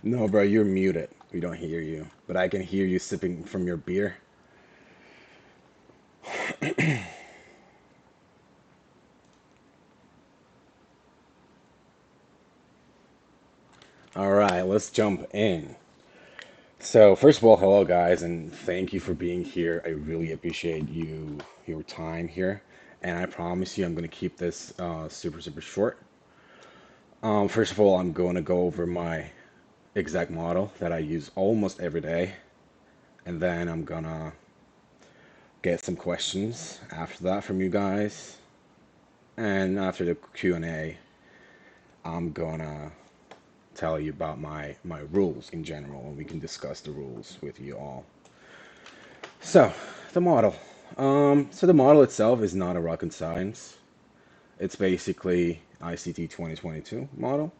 No, bro, you're muted. We don't hear you, but I can hear you sipping from your beer. All right, let's jump in. So, first of all, hello guys, and thank you for being here. I really appreciate your time here, and I promise you I'm going to keep this super short. First of all, I'm going to go over my exact model that I use almost every day, and then I'm gonna get some questions after that from you guys, and after the Q&A, I'm gonna tell you about my rules in general, and we can discuss the rules with you all. So, the model. So the model itself is not a rocket science. It's basically ICT 2022 model.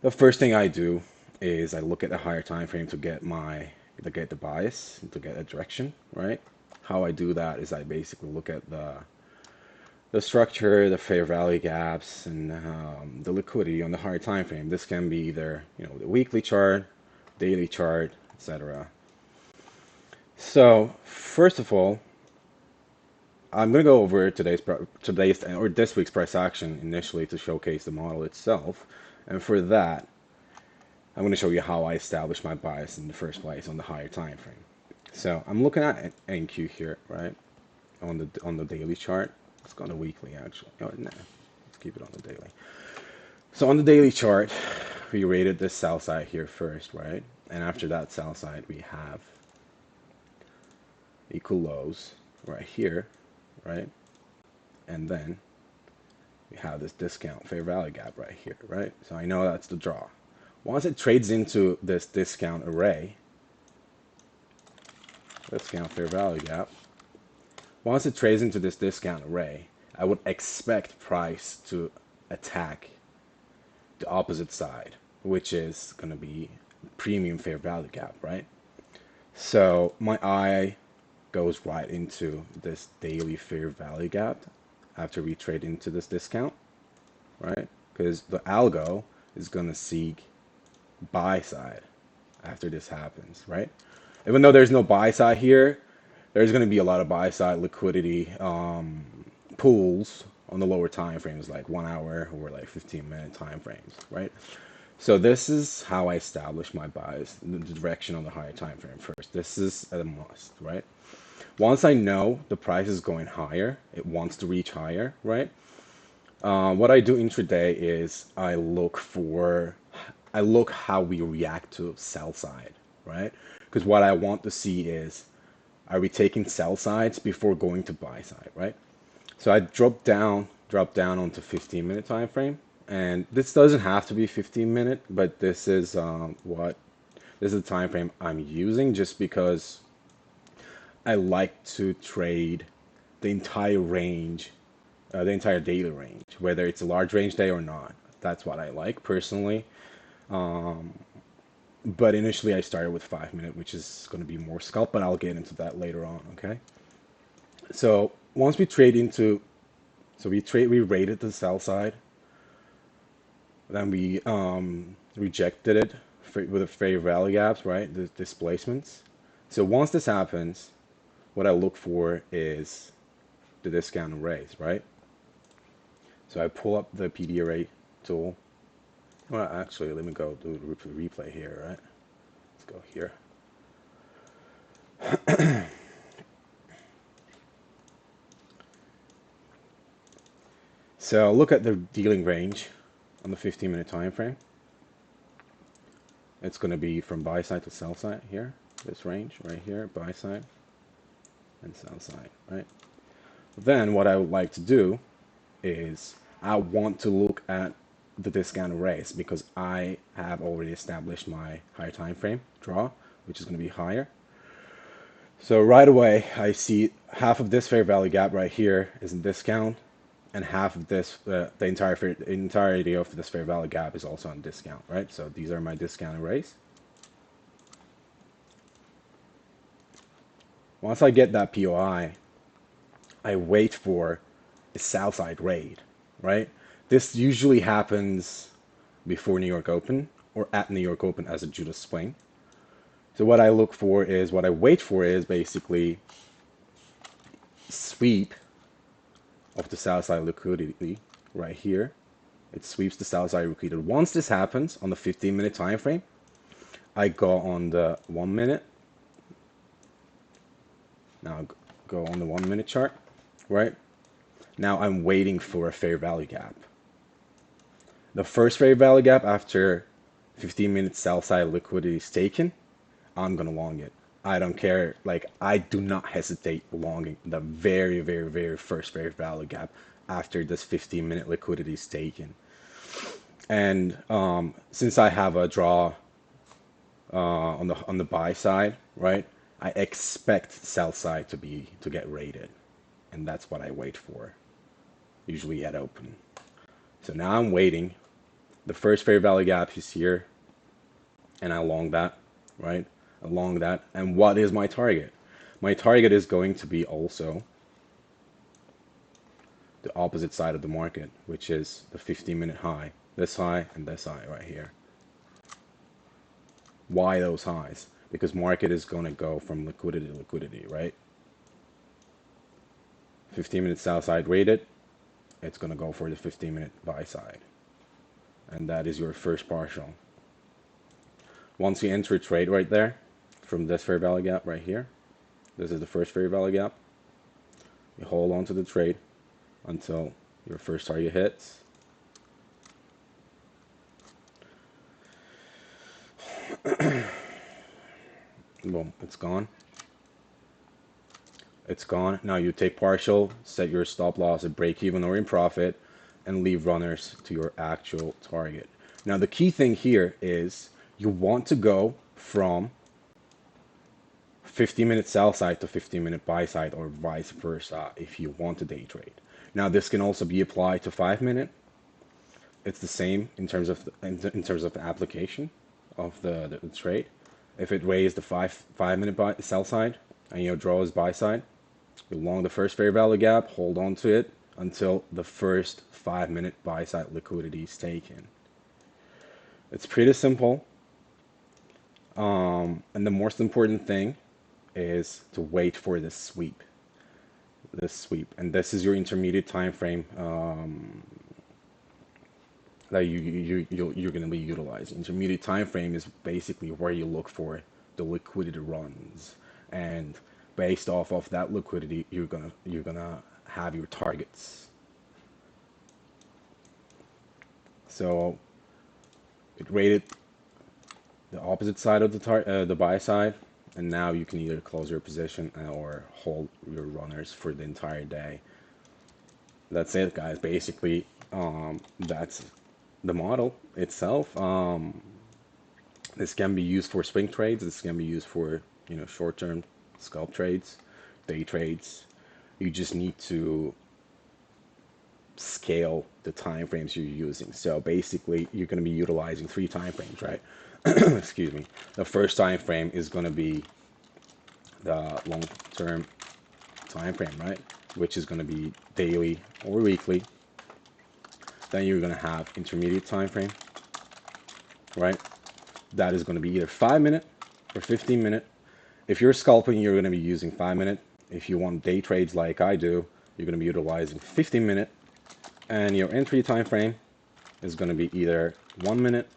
The first thing I do is I look at the higher time frame to get the bias, to get a direction, right? How I do that is I basically look at the structure, the fair value gaps, and the liquidity on the higher time frame. This can be either the weekly chart, daily chart, etc. So first of all, I'm going to go over today's or this week's price action initially to showcase the model itself, and for that, I'm going to show you how I established my bias in the first place on the higher time frame. So I'm looking at NQ here, right, on the daily chart. Let's go on the weekly actually. Oh, no, let's keep it on the daily. So on the daily chart, we rated this sell side here first, right? And after that sell side, we have equal lows right here, right? And then we have this discount fair value gap right here, right? So I know that's the draw. Once it trades into this discount array, discount fair value gap, once it trades into this discount array, I would expect price to attack the opposite side, which is going to be premium fair value gap, right? So my eye goes right into this daily fair value gap after we trade into this discount, right? Because the algo is going to seek buy side after this happens, right? Even though there's no buy side here, there's going to be a lot of buy side liquidity pools on the lower time frames, like 1 hour or like 15-minute time frames, right? So this is how I establish my bias, the direction on the higher time frame first. This is a must, right? Once I know the price is going higher, it wants to reach higher, right? What I do intraday is I look how we react to sell side, right? Because what I want to see is, are we taking sell sides before going to buy side, right? So I drop down onto 15-minute time frame, and this doesn't have to be 15-minute, but this is this is the time frame I'm using just because I like to trade the entire range, the entire daily range, whether it's a large range day or not. That's what I like personally. But initially I started with 5-minute, which is going to be more scalp, but I'll get into that later on, okay? So once we trade into, we rated the sell side, then we rejected it with the fair value gaps, right? The displacements. So once this happens, what I look for is the discount arrays, right? So I pull up the PD array tool. Well, actually, let me go do the replay here, right? Let's go here. So look at the dealing range on the 15-minute time frame. It's going to be from buy side to sell side here, this range right here, buy side and sell side, right? Then what I would like to do is I want to look at the discount arrays because I have already established my higher time frame draw, which is going to be higher. So right away, I see half of this fair value gap right here is in discount, and half of this, the entirety of this fair value gap is also on discount, right? So these are my discount arrays. Once I get that POI, I wait for a Southside raid, right? This usually happens before New York Open or at New York Open as a Judas swing. So what I look for is, what I wait for is basically sweep of the south side liquidity right here. It sweeps the south side liquidity. Once this happens on the 15-minute time frame, I go on the 1 minute. Now go on the 1 minute chart, right? Now I'm waiting for a fair value gap. The first fair value gap after 15 minutes sell side liquidity is taken, I'm gonna long it. I don't care. Like, I do not hesitate longing the very, very, very first fair value gap after this 15-minute liquidity is taken. And since I have a draw on the buy side, right? I expect sell side to get rated, and that's what I wait for, usually at open. So now I'm waiting. The first fair value gap is here, and I long that, right? Along that. And what is my target? My target is going to be also the opposite side of the market, which is the 15-minute high, this high and this high right here. Why those highs? Because market is going to go from liquidity to liquidity, right? 15-minute sell side rated, it's going to go for the 15-minute buy side. And that is your first partial. Once you enter a trade right there, from this fair value gap right here, this is the first fair value gap. You hold on to the trade until your first target hits. Boom, it's gone. It's gone. Now you take partial, set your stop loss at break even or in profit, and leave runners to your actual target. Now the key thing here is you want to go from 15-minute sell side to 15-minute buy side, or vice versa, if you want to day trade. Now this can also be applied to 5-minute. It's the same in terms of the application of the trade. If it raised the 5-minute buy sell side and your draw is buy side, you long the first fair value gap, hold on to it until the first 5-minute buy side liquidity is taken. It's pretty simple. And the most important thing is to wait for this sweep. And this is your intermediate time frame that you're going to be utilizing. Intermediate time frame is basically where you look for the liquidity runs, and based off of that liquidity, you're gonna have your targets. So it rated the opposite side of the buy side, and now you can either close your position or hold your runners for the entire day. That's it, guys. Basically, that's the model itself. This can be used for swing trades. This can be used for short-term scalp trades, day trades. You just need to scale the time frames you're using. So basically, you're going to be utilizing 3 time frames, right? Excuse me. The first time frame is going to be the long-term time frame, right? Which is going to be daily or weekly. Then you're going to have intermediate time frame, right? That is going to be either 5-minute or 15-minute. If you're scalping, you're going to be using 5-minute. If you want day trades like I do, you're going to be utilizing 15-minute. And your entry time frame is going to be either 1 minute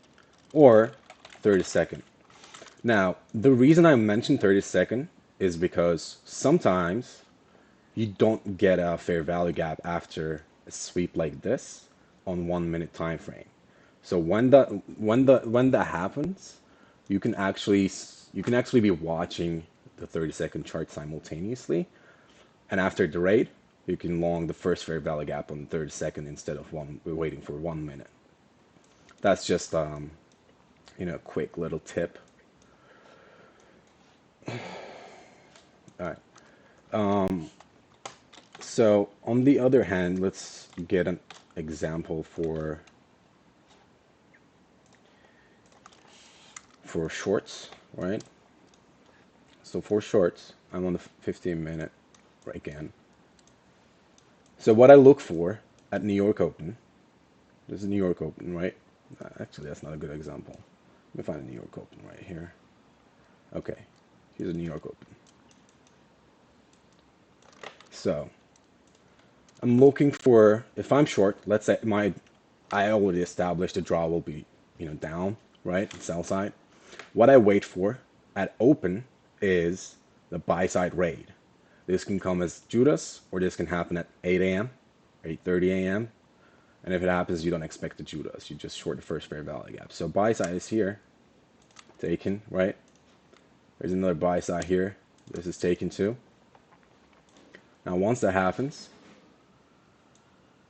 or 30-second. Now, the reason I mentioned 30-second is because sometimes you don't get a fair value gap after a sweep like this on 1 minute time frame. So when that happens, you can actually be watching the 30-second chart simultaneously, and after the raid, you can long the first fair value gap on the 30-second instead of waiting for 1 minute. That's just a quick little tip. All right. So on the other hand, let's get an example for shorts, right? So for shorts, I'm on the 15-minute again. So what I look for at New York Open, this is New York Open, right? Actually, that's not a good example. Let me find a New York Open right here. Okay, here's a New York Open. So I'm looking for, if I'm short, let's say I already established the draw will be, down, right? Sell side. What I wait for at open is the buy side raid. This can come as Judas, or this can happen at 8 a.m., 8:30 a.m. And if it happens, you don't expect the Judas. You just short the first fair value gap. So buy side is here, taken, right? There's another buy side here. This is taken too. Now, once that happens,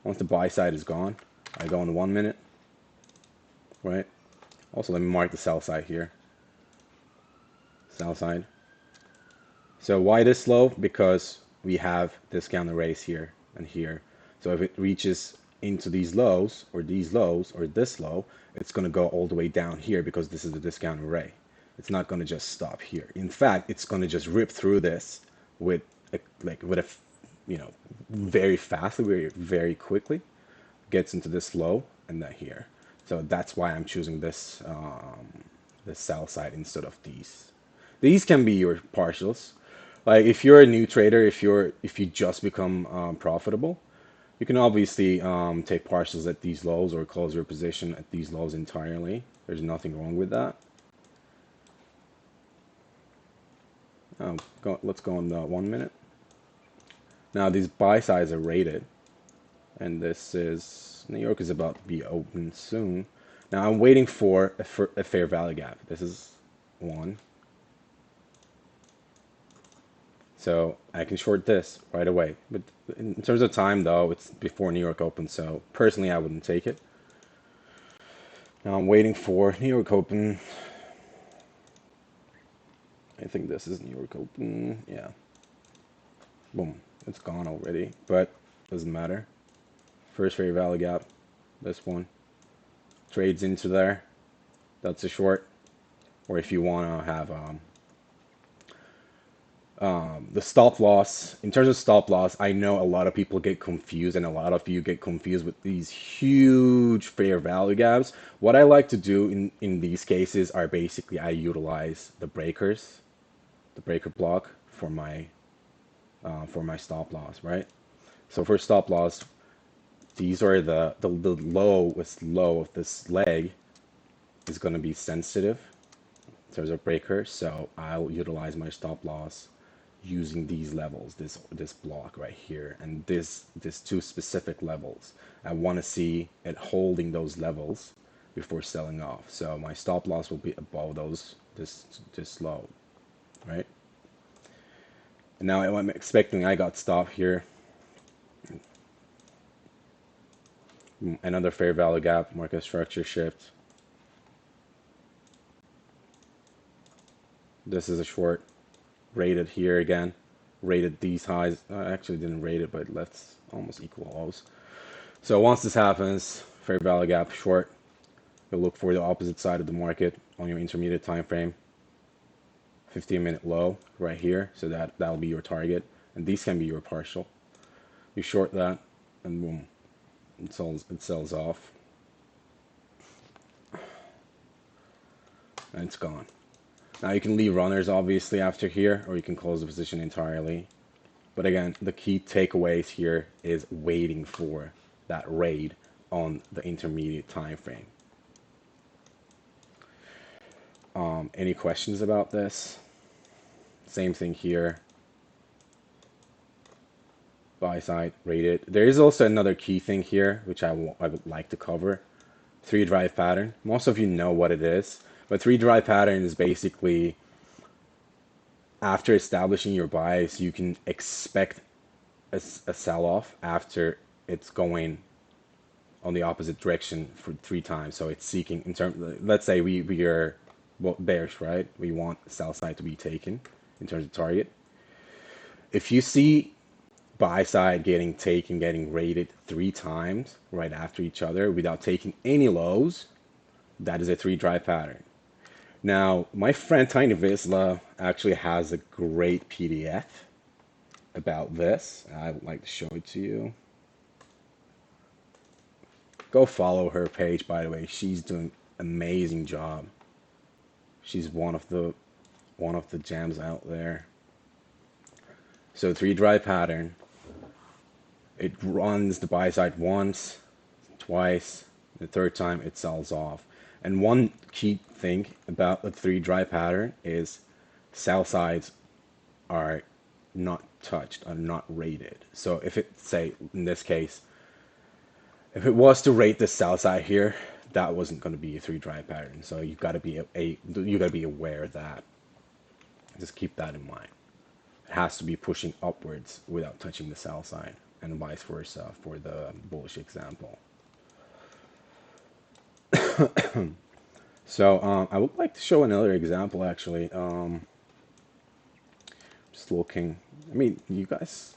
once the buy side is gone, I go in 1 minute, right? Also, let me mark the sell side here. Sell side. So why this low? Because we have discount arrays here and here. So if it reaches into these lows or this low, it's going to go all the way down here because this is the discount array. It's not going to just stop here. In fact, it's going to just rip through this with very fastly, very quickly, gets into this low and then here. So that's why I'm choosing this sell side instead of these. These can be your partials. Like if you're a new trader, if you just become profitable, you can obviously take partials at these lows or close your position at these lows entirely. There's nothing wrong with that. Let's go in the 1 minute. Now these buy sides are rated, and this is New York is about to be open soon. Now I'm waiting for a fair value gap. This is one. So I can short this right away. But in terms of time, though, it's before New York Open. So personally, I wouldn't take it. Now I'm waiting for New York Open. I think this is New York Open. Yeah. Boom. It's gone already, but doesn't matter. First fair value gap. This one. Trades into there. That's a short. Or if you want to have the stop loss, in terms of stop loss, I know a lot of people get confused and a lot of you get confused with these huge fair value gaps. What I like to do in these cases are basically I utilize the breaker block for my stop loss, right? So for stop loss, these are the lowest low of this leg is going to be sensitive in terms of breaker, so I'll utilize my stop loss using these levels, this block right here, and this two specific levels. I want to see it holding those levels before selling off. So my stop loss will be above this low, right? And now I'm expecting I got stop here. Another fair value gap, market structure shift. This is a short. Rated here again. Rated these highs. I actually didn't rate it, but let's almost equal lows. So once this happens, fair value gap short. You'll look for the opposite side of the market on your intermediate time frame. 15-minute low right here. So that'll be your target. And these can be your partial. You short that, and boom, it sells off. And it's gone. Now you can leave runners obviously after here, or you can close the position entirely. But again, the key takeaways here is waiting for that raid on the intermediate time frame. Any questions about this? Same thing here. Buy side rated. There is also another key thing here, which I would like to cover. 3-drive pattern. Most of you know what it is, but 3-drive pattern is basically after establishing your bias, you can expect a sell-off after it's going on the opposite direction for 3 times. So it's seeking in terms. Let's say we are bearish, right? We want sell side to be taken in terms of target. If you see buy side getting taken, getting rated 3 times right after each other without taking any lows, that is a 3-drive pattern. Now, my friend Tiny Visla actually has a great PDF about this. I would like to show it to you. Go follow her page, by the way. She's doing an amazing job She's one of the gems out there. So three drive pattern. It runs the buy side once, twice, the third time it sells off. And one key thing about the three drive pattern is sell sides are not touched, are not rated. So if it, say in this case, if it was to rate the sell side here, that wasn't going to be a three drive pattern. So you've got to be you got to be aware of that. Just keep that in mind. It has to be pushing upwards without touching the sell side, and vice versa for the bullish example. So I would like to show another example actually. Just looking. I mean, you guys.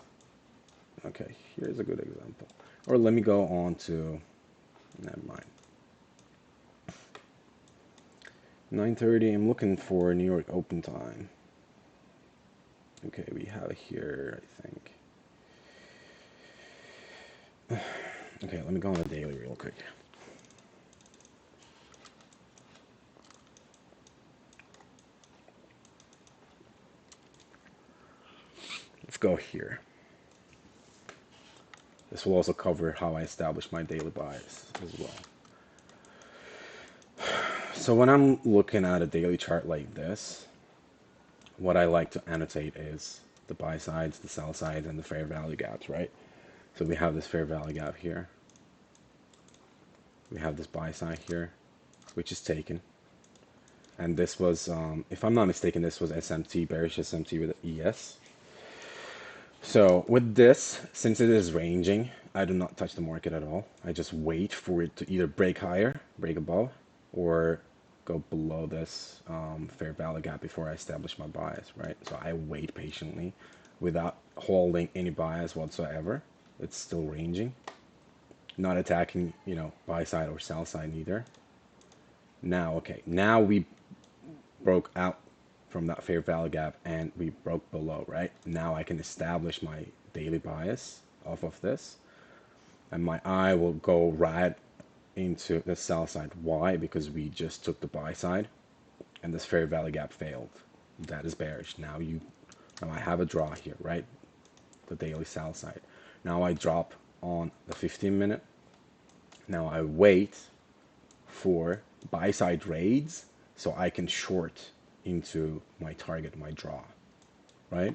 Okay, here's a good example. Or let me go on to. Never mind. 9:30. I'm looking for New York open time. Okay, we have here, I think. Okay, let me go on the daily real quick. Let's go here. This will also cover how I establish my daily bias as well. So when I'm looking at a daily chart like this, what I like to annotate is the buy sides, the sell sides, and the fair value gaps, right? So we have this fair value gap here. We have this buy side here, which is taken. And this was, if I'm not mistaken, this was SMT, bearish SMT with ES. So with this, since it is ranging, I do not touch the market at all. I just wait for it to either break higher, break above, or go below this fair value gap before I establish my bias, right? So I wait patiently without holding any bias whatsoever. It's still ranging, not attacking, buy side or sell side either. Now, okay, now we broke out from that fair value gap and we broke below, right? Now I can establish my daily bias off of this, and my eye will go right into the sell side. Why? Because we just took the buy side and this fair value gap failed. That is bearish. Now I have a draw here, right? The daily sell side. Now I drop on the 15-minute. Now I wait for buy side raids so I can short into my target, my draw, right?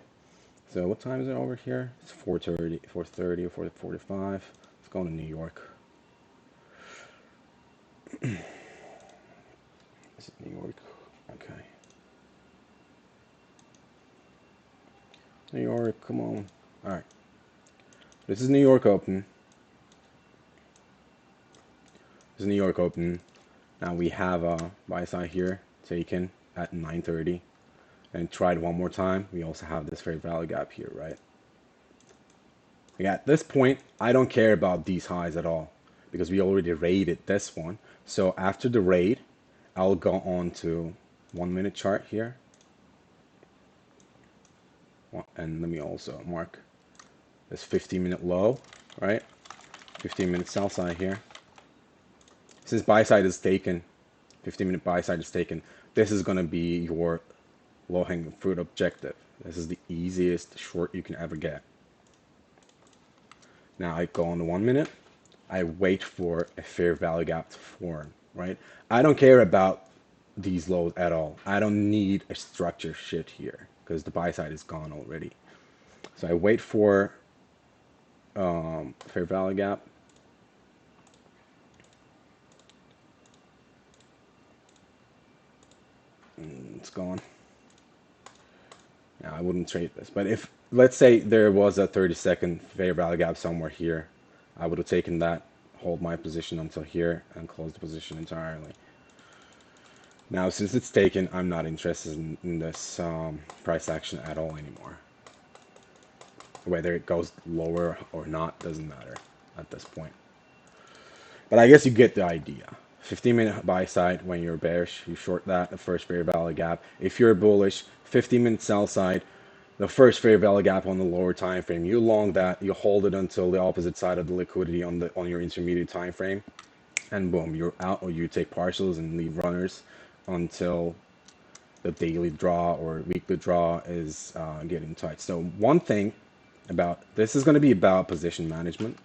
So what time is it over here? It's 4:30, 4:30 or 4:45. Let's go to New York. Is it New York? Okay. New York, come on. All right. This is New York Open. This is New York Open. Now we have a buy side here taken at 9:30. And tried one more time. We also have this fair value gap here, right? At this point, I don't care about these highs at all because we already raided this one. So after the raid, I'll go on to 1 minute chart here. And let me also mark this 15-minute low, right? 15-minute sell side here. Since buy side is taken, 15-minute buy side is taken, this is going to be your low-hanging fruit objective. This is the easiest short you can ever get. Now I go on the 1 minute. I wait for a fair value gap to form, right? I don't care about these lows at all. I don't need a structure shit here because the buy side is gone already. So I wait for fair value gap. It's gone. Now I wouldn't trade this, but if let's say there was a 30-second fair value gap somewhere here, I would have taken that, hold my position until here, and close the position entirely. Now, since it's taken, I'm not interested in this price action at all anymore. Whether it goes lower or not doesn't matter at this point. But I guess you get the idea. 15-minute buy side when you're bearish, you short that, the first fair value gap. If you're bullish, 15-minute sell side, the first fair value gap on the lower time frame. You long that, you hold it until the opposite side of the liquidity on your intermediate time frame, and boom, you're out, or you take partials and leave runners until the daily draw or weekly draw is getting tight. So one thing about this is going to be about position management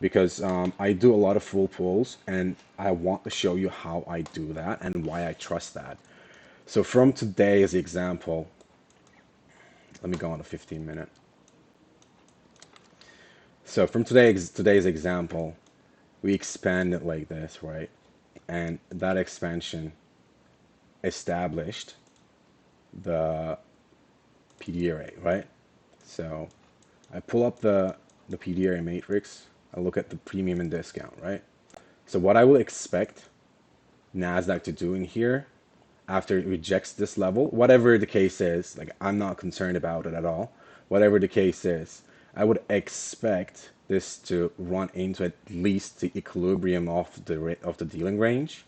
because I do a lot of full pulls and I want to show you how I do that and why I trust that. So from today as the example, let me go on a 15 minute. So from today's example, we expand it like this, right? And that expansion established the PD array, right? So I pull up the PD array matrix, I look at the premium and discount, right? So what I will expect NASDAQ to do in here after it rejects this level, whatever the case is, like I'm not concerned about it at all. Whatever the case is, I would expect this to run into at least the equilibrium of the dealing range,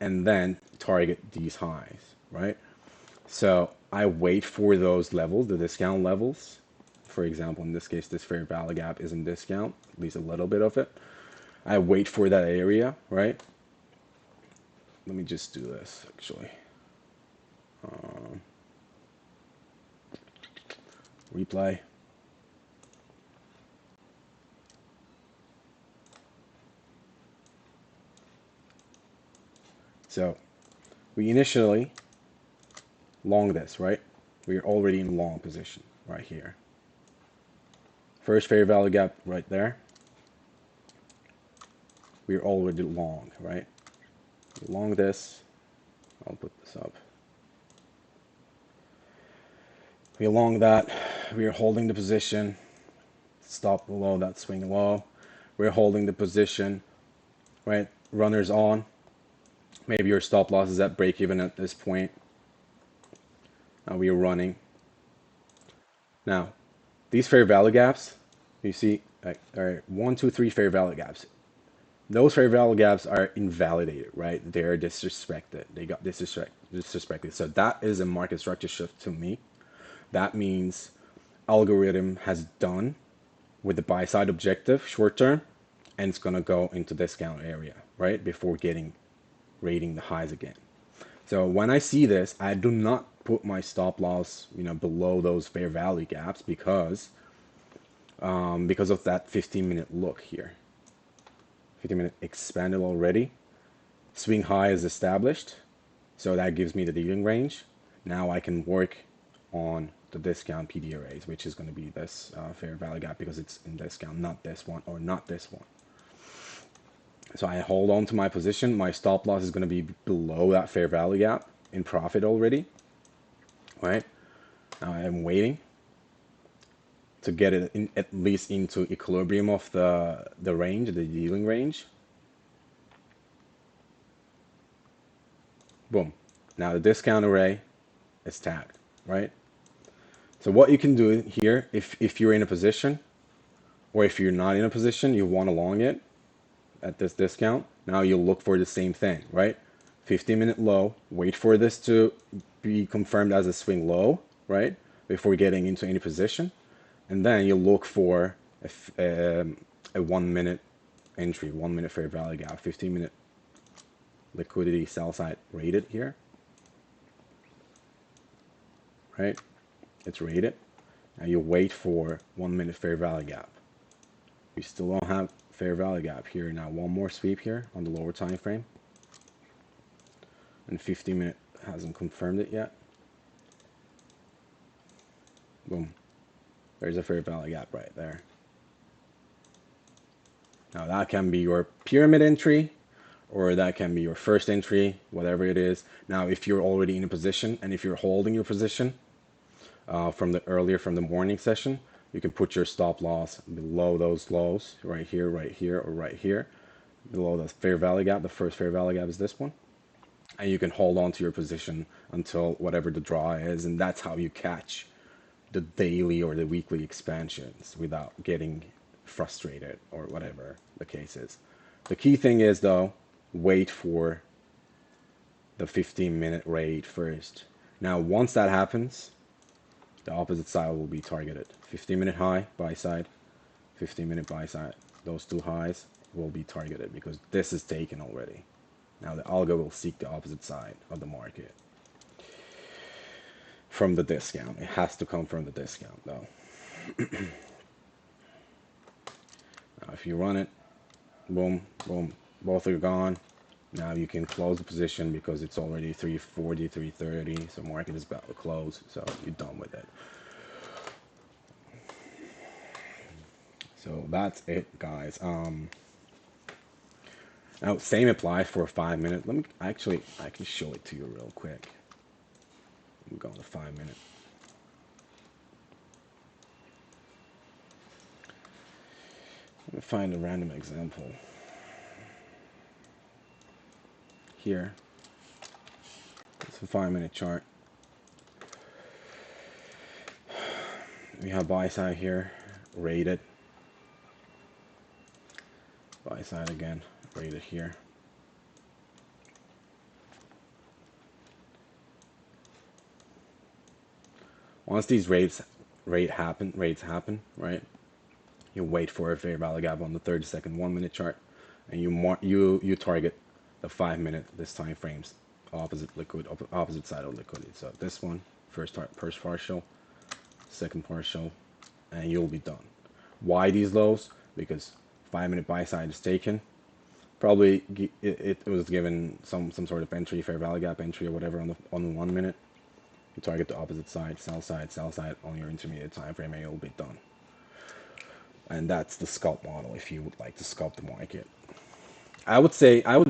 and then target these highs, right? So I wait for those levels, the discount levels. For example, in this case, this fair value gap is in discount, at least a little bit of it. I wait for that area, right? Let me just do this actually. Replay. So we initially long this, right? We're already in long position right here. First fair value gap right there. We're already long, right? Long this. I'll put this up. We long that. We are holding the position. Stop below that swing low. We're holding the position, right? Runners on. Maybe your stop loss is at break even at this point. Now we are running. Now, these fair value gaps, you see, all right, 1, 2, 3 fair value gaps. Those fair value gaps are invalidated, right? They're disrespected. They got disrespected. So that is a market structure shift to me. That means algorithm has done with the buy side objective short term, and it's gonna go into discount area, right? Before getting rating the highs again. So when I see this, I do not put my stop loss, below those fair value gaps because of that 15-minute look here. 15-minute expanded already. Swing high is established, so that gives me the dealing range. Now I can work on the discount PD arrays, which is going to be this fair value gap because it's in discount, not this one or not this one. So I hold on to my position. My stop loss is going to be below that fair value gap in profit already, right? Now I'm waiting to get it in, at least into equilibrium of the range, the dealing range. Boom. Now the discount array is tagged, right? So what you can do here, if you're in a position, or if you're not in a position, you want to long it at this discount, now you'll look for the same thing, right? 15-minute low, wait for this to be confirmed as a swing low, right? Before getting into any position. And then you'll look for a 1 minute entry, 1 minute fair value gap, 15-minute liquidity sell side rated here, right? It's rated. Now you wait for 1 minute fair value gap. We still don't have fair value gap here. Now one more sweep here on the lower time frame. And 15-minute hasn't confirmed it yet. Boom. There's a fair value gap right there. Now that can be your pyramid entry, or that can be your first entry, whatever it is. Now if you're already in a position, and if you're holding your position from the morning session, you can put your stop loss below those lows, right here, or right here, below the fair value gap. The first fair value gap is this one. And you can hold on to your position until whatever the draw is, and that's how you catch the daily or the weekly expansions without getting frustrated or whatever the case is. The key thing is, though, wait for the 15-minute rate first. Now, once that happens, the opposite side will be targeted. 15-minute high, buy side, 15-minute buy side. Those two highs will be targeted because this is taken already. Now the algo will seek the opposite side of the market. from the discount. It has to come from the discount though. Now, if you run it, boom, boom, both are gone. Now you can close the position because it's already 340, 330. So market is about to close. So you're done with it. So that's it, guys. Now same applies for a 5 minute. Let me actually, I can show it to you real quick. I'm going to 5 minute. Let me find a random example. Here, it's a 5 minute chart. We have buy side here, rated. Buy side again, rated here. Once these rates happen, right? You wait for a fair value gap on the 30-second 1 minute chart, and you target the 5 minute this time frames opposite side of liquidity. So this one, first partial, second partial, and you'll be done. Why these lows? Because 5 minute buy side is taken. Probably it was given some sort of entry, fair value gap entry or whatever on the 1 minute. You target the opposite side, sell side on your intermediate time frame, and you'll be done. And that's the scalp model if you would like to scalp the market. I would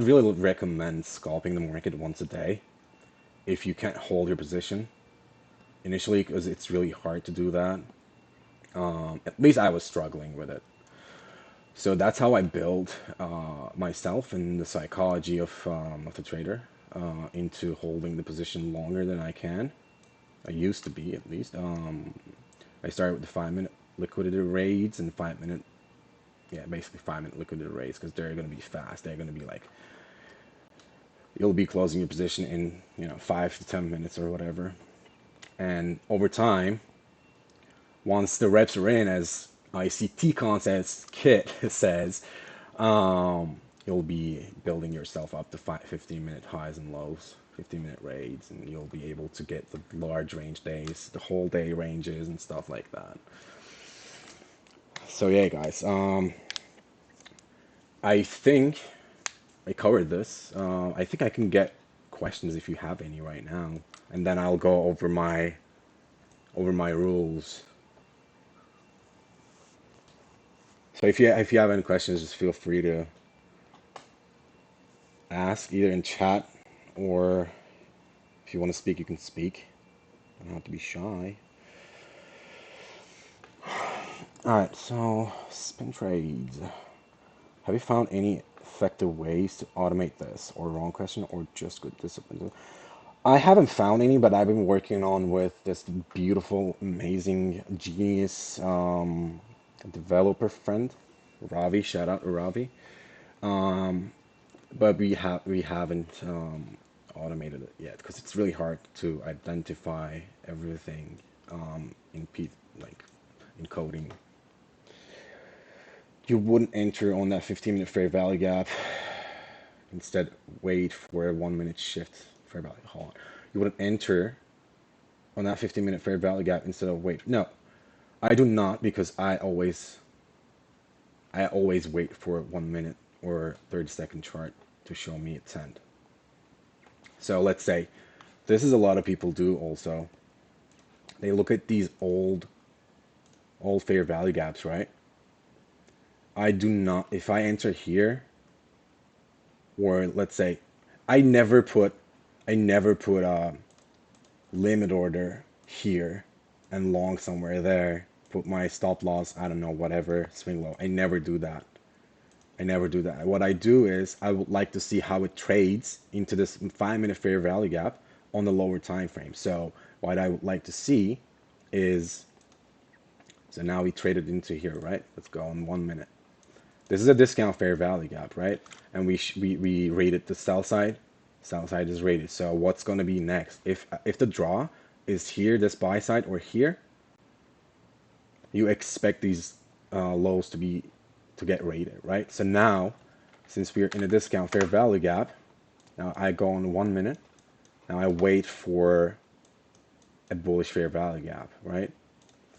really recommend scalping the market once a day if you can't hold your position initially, because it's really hard to do that. At least I was struggling with it. So that's how I build myself and the psychology of the trader into holding the position longer than I can. I used to be, at least. I started with the 5 minute liquidity raids and 5 minute, basically 5 minute liquidity raids, because they're going to be fast. They're going to be like, you'll be closing your position in 5 to 10 minutes or whatever. And over time, once the reps are in, as ICT concepts kit says, you'll be building yourself up to 15-minute highs and lows, 15-minute raids, and you'll be able to get the large range days, the whole day ranges and stuff like that. So yeah, guys, I think I covered this. I think I can get questions if you have any right now, and then I'll go over my rules. So if you have any questions, just feel free to ask either in chat, or if you want to speak, you can speak. You don't have to be shy. All right, so spin trades. Have you found any effective ways to automate this, or wrong question, or just good discipline? I haven't found any, but I've been working on with this beautiful, amazing, genius developer friend, Ravi. Shout out to Ravi. But we haven't automated it yet because it's really hard to identify everything in coding. You wouldn't enter on that 15-minute fair value gap. Instead, wait for a 1 minute shift fair value. Hold on. You wouldn't enter on that 15-minute fair value gap instead of wait. No, I do not, because I always wait for 1 minute or 30-second chart to show me its end. So let's say this is a lot of people do also. They look at these old fair value gaps, right? I do not. If I enter here, or let's say I never put a limit order here and long somewhere there, put my stop loss, I don't know, whatever, swing low. I never do that. What I do is I would like to see how it trades into this 5-minute fair value gap on the lower time frame. So what I would like to see is, so now we traded into here, right? Let's go on 1 minute. This is a discount fair value gap, right? And we rated the sell side. Sell side is rated. So what's going to be next? If the draw is here, this buy side, or here, you expect these lows to get rated, right? So now, since we're in a discount fair value gap, now I go on 1 minute. Now I wait for a bullish fair value gap, right?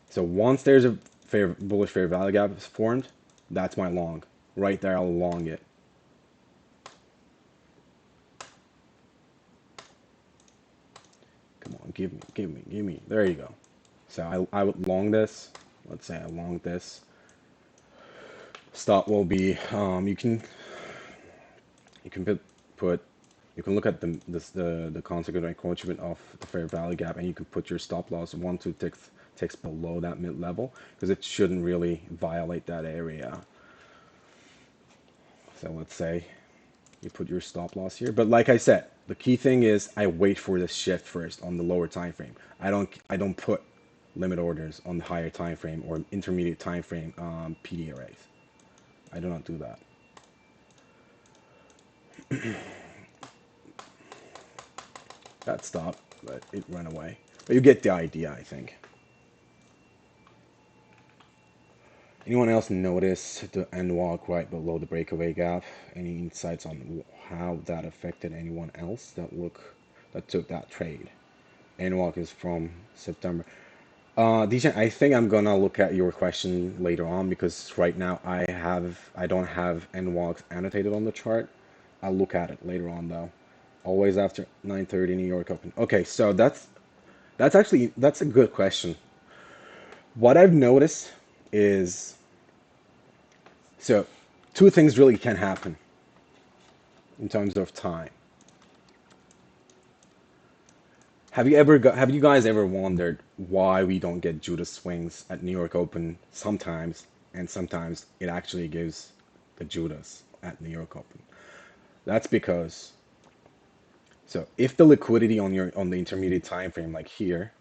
So once there's a bullish fair value gap is formed, that's my long. Right there, I'll long it. Come on, give me, give me, give me. There you go. So I would long this. Let's say I long this. Stop will be you can put you can look at the consequent encroachment of the fair value gap, and you can put your stop loss 1 2 ticks below that mid level, because it shouldn't really violate that area. So let's say you put your stop loss here, but like I said, the key thing is I wait for the shift first on the lower time frame. I don't put limit orders on the higher time frame or intermediate time frame PD arrays. I do not do that. That stopped, but it ran away. But you get the idea, I think. Anyone else notice the end walk right below the breakaway gap? Any insights on how that affected anyone else that took that trade? End walk is from September. DJ, I think I'm gonna look at your question later on, because right now I don't have end walks annotated on the chart. I'll look at it later on though. Always after 9:30 New York Open. Okay, so that's a good question. What I've noticed is, so two things really can happen in terms of time. Have you guys ever wondered why we don't get Judas swings at New York Open sometimes, and sometimes it actually gives the Judas at New York Open? That's because, so if the liquidity on the intermediate time frame, like here,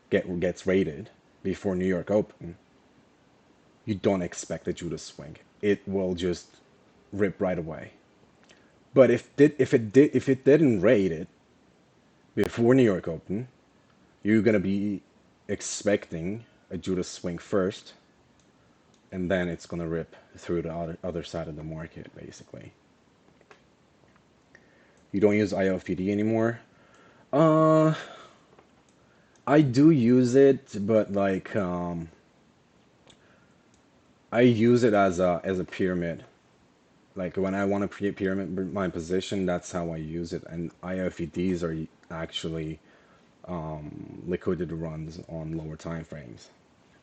gets rated before New York Open, you don't expect a Judas swing. It will just rip right away. But if it didn't rate it before New York Open, you're gonna be expecting a Judas swing first, and then it's gonna rip through the other side of the market, basically. You don't use IOFD anymore? Uh, I do use it, but like I use it as a pyramid. Like when I want to pyramid my position, that's how I use it. And IOFDs are actually liquidity runs on lower time frames.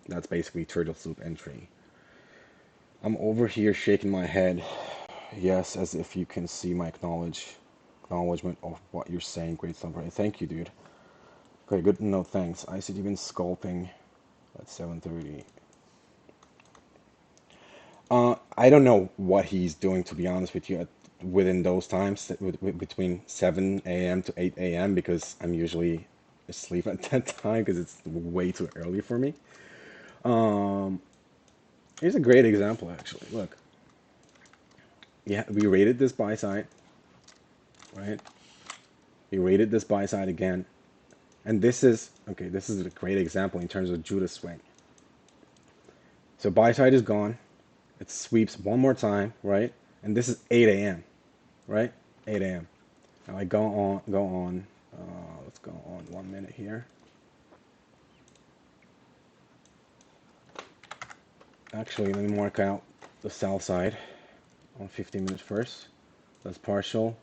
That's basically turtle soup entry. I'm over here shaking my head, yes, as if you can see my acknowledgement of what you're saying. Great stuff. Thank you, dude. Okay, good to know. Thanks. I said you've been scalping at 7:30. I don't know what he's doing, to be honest with you, within those times, between 7 a.m. to 8 a.m., because I'm usually asleep at that time because it's way too early for me. Um, Here's a great example, actually. Look, yeah, we rated this buy side, right? We rated this buy side again, and this is okay. This is a great example in terms of Judas swing. So buy side is gone. It sweeps one more time, right? And this is 8 a.m., right? 8 a.m. Now I go on. Let's go on 1 minute here. Actually, let me mark out the sell side on 15 minutes first. That's partial.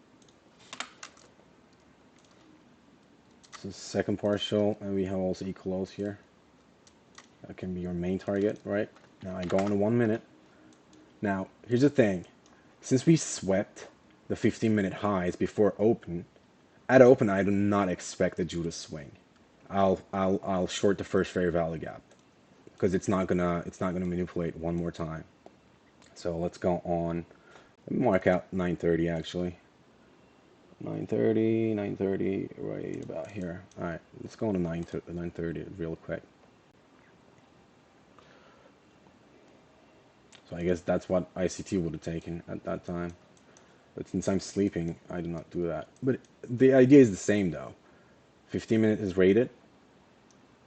This is second partial, and we have also equals here. That can be your main target, right? Now I go on to 1 minute. Now, here's the thing. Since we swept the 15-minute highs before open, at open I do not expect a Judas swing. I'll short the first fair value gap, because it's not gonna manipulate one more time. So let's go on. Let me mark out 9:30 actually. 9:30, right about here. All right, let's go on to 9:30 real quick. So I guess that's what ICT would have taken at that time. But since I'm sleeping, I do not do that. But the idea is the same though. 15 minute is rated,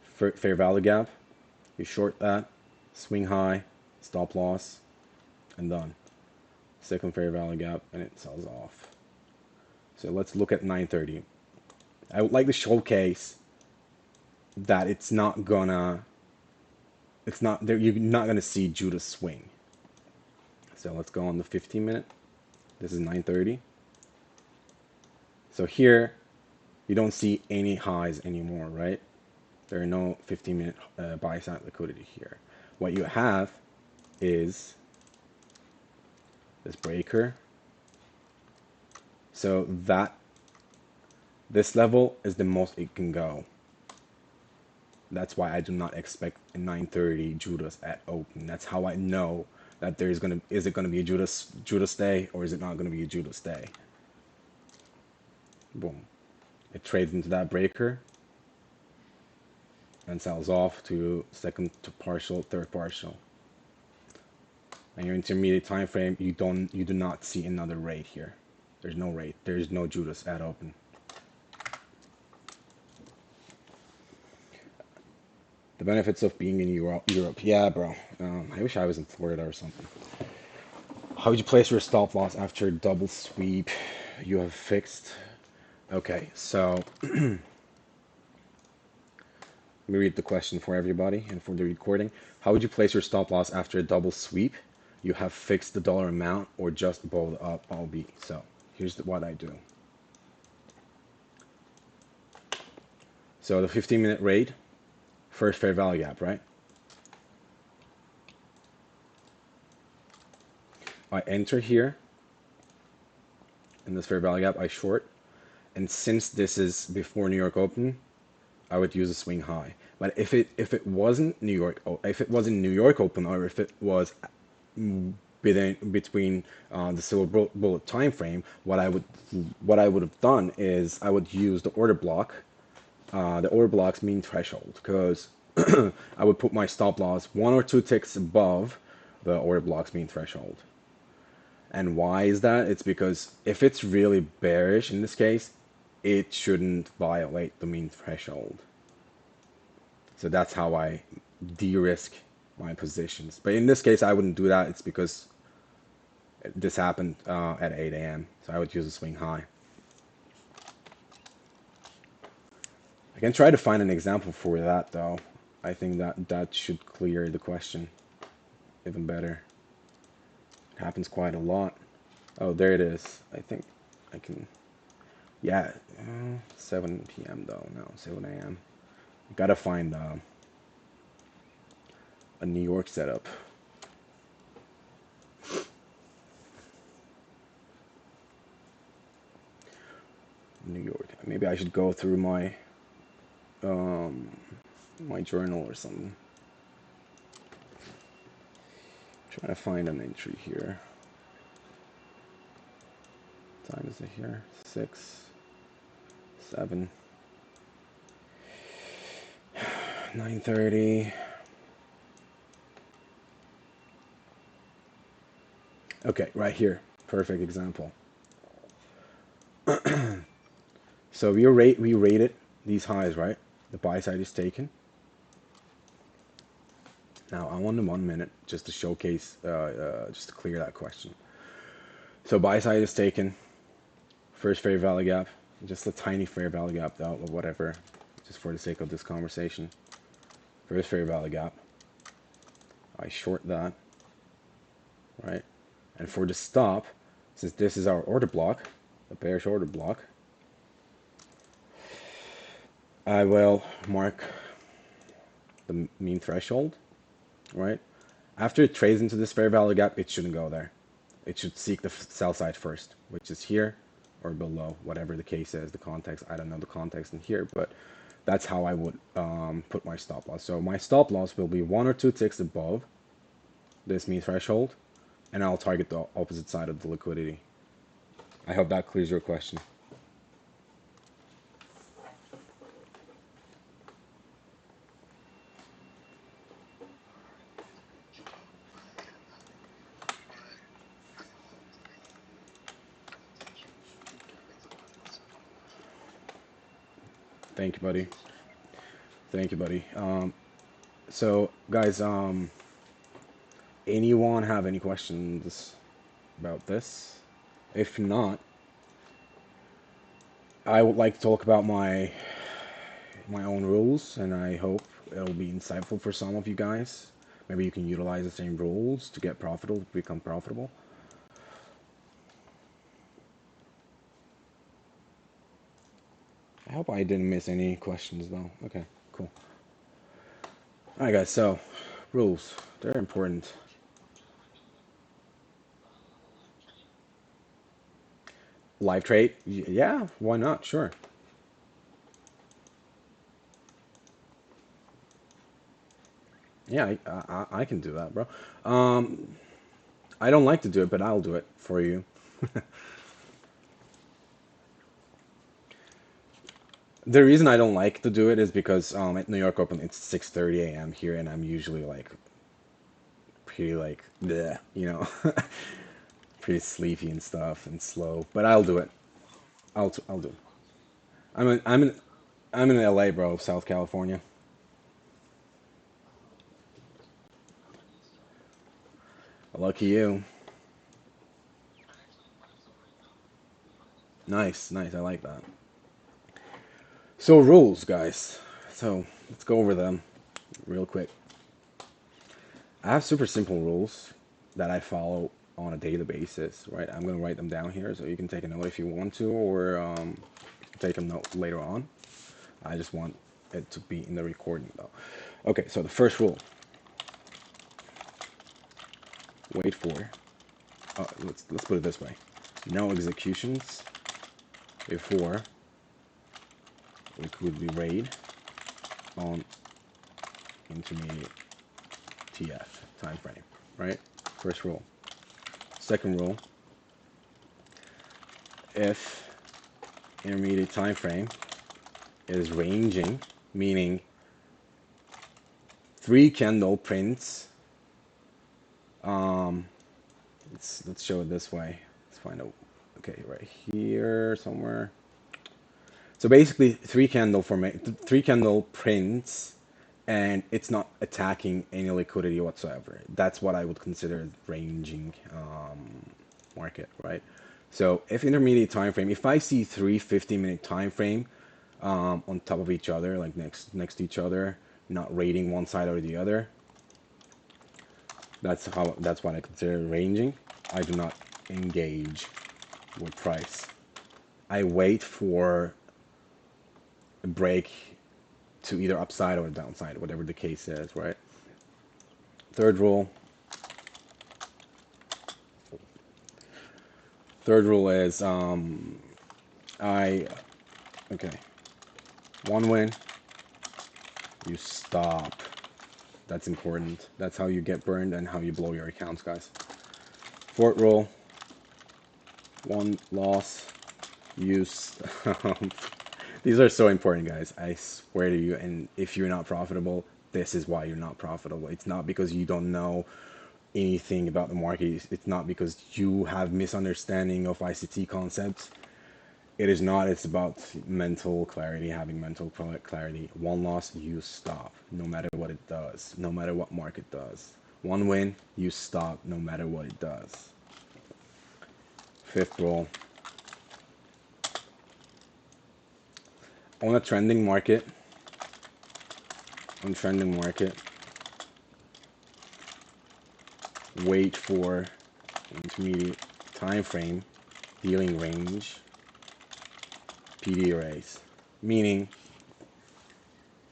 fair value gap. You short that, swing high, stop loss, and done. Second fair value gap, and it sells off. So let's look at 9:30. I would like to showcase that it's not there. You're not gonna see Judah swing. So let's go on the 15 minute. This is 9:30. So here you don't see any highs anymore, right? There are no 15-minute buy side liquidity here. What you have is this breaker. So that this level is the most it can go. That's why I do not expect a 9:30 Judas at open. That's how I know that is it gonna be a Judas day, or is it not gonna be a Judas day? Boom. It trades into that breaker and sells off to second to partial, third partial. And your intermediate time frame, you do not see another rate here. There's no rate. There's no Judas at open. The benefits of being in Europe. Yeah, bro. I wish I was in Florida or something. How would you place your stop loss after double sweep you have fixed? Okay, so let me read the question for everybody and for the recording. How would you place your stop loss after a double sweep? You have fixed the dollar amount or just bowled up all B. So here's what I do. So the 15-minute rate, first fair value gap, right? I enter here in this fair value gap, I short. And since this is before New York Open, I would use a swing high. But if it wasn't New York Open, or if it was between the silver bullet time frame, what I would have done is I would use the order block, the order block's mean threshold, because I would put my stop loss 1 or 2 ticks above the order block's mean threshold. And why is that? It's because if it's really bearish in this case, it shouldn't violate the mean threshold. So that's how I de-risk my positions. But in this case, I wouldn't do that. It's because this happened at 8 a.m. So I would use a swing high. I can try to find an example for that, though. I think that should clear the question even better. It happens quite a lot. Oh, there it is. I think I can... Yeah, 7 p.m. though. No, 7 a.m. Gotta find a New York setup. New York. Maybe I should go through my my journal or something. Trying to find an entry here. What time is it here? 6, 7, 9:30. Okay, right here. Perfect example. So we rated these highs, right? The buy side is taken. Now I want the 1 minute just to showcase, just to clear that question. So buy side is taken. First fair value gap, just a tiny fair value gap though, or whatever, just for the sake of this conversation. First fair value gap. I short that, right? And for the stop, since this is our order block, the bearish order block, I will mark the mean threshold, right? After it trades into this fair value gap, it shouldn't go there. It should seek the sell side first, which is here or below, whatever the case is, the context. I don't know the context in here, but that's how I would put my stop loss. So my stop loss will be 1 or 2 ticks above this mean threshold, and I'll target the opposite side of the liquidity. I hope that clears your question. Thank you, buddy. Thank you, buddy. So, guys, anyone have any questions about this? If not, I would like to talk about my my own rules, and I hope it'll be insightful for some of you guys. Maybe you can utilize the same rules to get profitable, become profitable. I hope I didn't miss any questions though. Okay, cool. All right, guys. So, rules, they're important. Live trade, yeah, why not? Sure. Yeah, I can do that, bro. Um, I don't like to do it, but I'll do it for you. The reason I don't like to do it is because at New York Open it's 6:30 a.m. here, and I'm usually like pretty like bleh, pretty sleepy and stuff and slow. But I'll do it. I'll do it. I'm in LA, bro, South California. Lucky you. Nice, nice. I like that. So rules, guys. So let's go over them real quick. I have super simple rules that I follow on a daily basis, right? I'm gonna write them down here so you can take a note if you want to, or take a note later on. I just want it to be in the recording though. Okay, so the first rule: wait for. Let's put it this way: no executions before liquidity raid on intermediate TF time frame. Right? First rule. Second rule: if intermediate time frame is ranging, meaning three candle prints. Um, let's show it this way. Let's find out. Okay, right here somewhere. So basically, three candle prints, and it's not attacking any liquidity whatsoever. That's what I would consider ranging market, right? So if intermediate time frame, if I see three 50-minute time frame on top of each other, like next to each other, not rating one side or the other, that's what I consider ranging. I do not engage with price. I wait for a break to either upside or downside, whatever the case is, right? Third rule. Third rule is I okay. One win, you stop. That's important. That's how you get burned and how you blow your accounts, guys. Fourth rule, one loss, use. These are so important, guys. I swear to you. And if you're not profitable, this is why you're not profitable. It's not because you don't know anything about the market. It's not because you have misunderstanding of ICT concepts. It is not. It's about mental clarity, having mental clarity. One loss, you stop, no matter what it does, no matter what market does. One win, you stop, no matter what it does. Fifth rule, on a trending market, wait for intermediate time frame, dealing range, PD arrays. Meaning,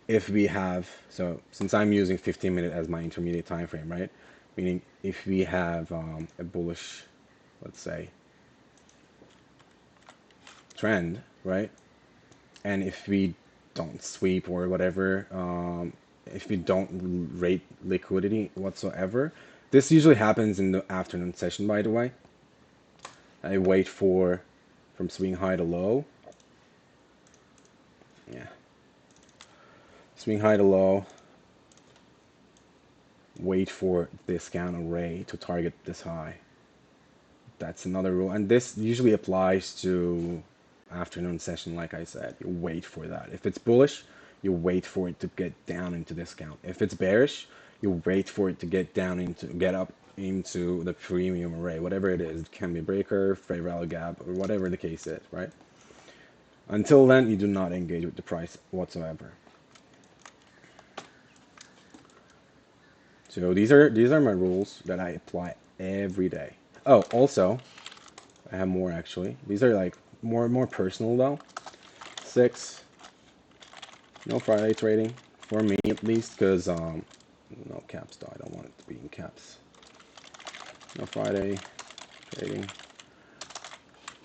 if we have, so since I'm using 15-minute as my intermediate time frame, right? Meaning, if we have a bullish, let's say, trend, right? And if we don't sweep or whatever, if we don't rate liquidity whatsoever, this usually happens in the afternoon session, by the way. I wait for from swing high to low. Yeah. Swing high to low. Wait for discount array to target this high. That's another rule. And this usually applies to afternoon session, like I said. You wait for that. If it's bullish, you wait for it to get down into discount. If it's bearish, you wait for it to get up into the premium array, whatever it is. It can be breaker, fair value gap, or whatever the case is, right? Until then, you do not engage with the price whatsoever. So these are my rules that I apply every day. Oh, also, I have more actually. These are like more personal though. Six, no Friday trading for me at least, because no caps though. I don't want it to be in caps. No Friday trading.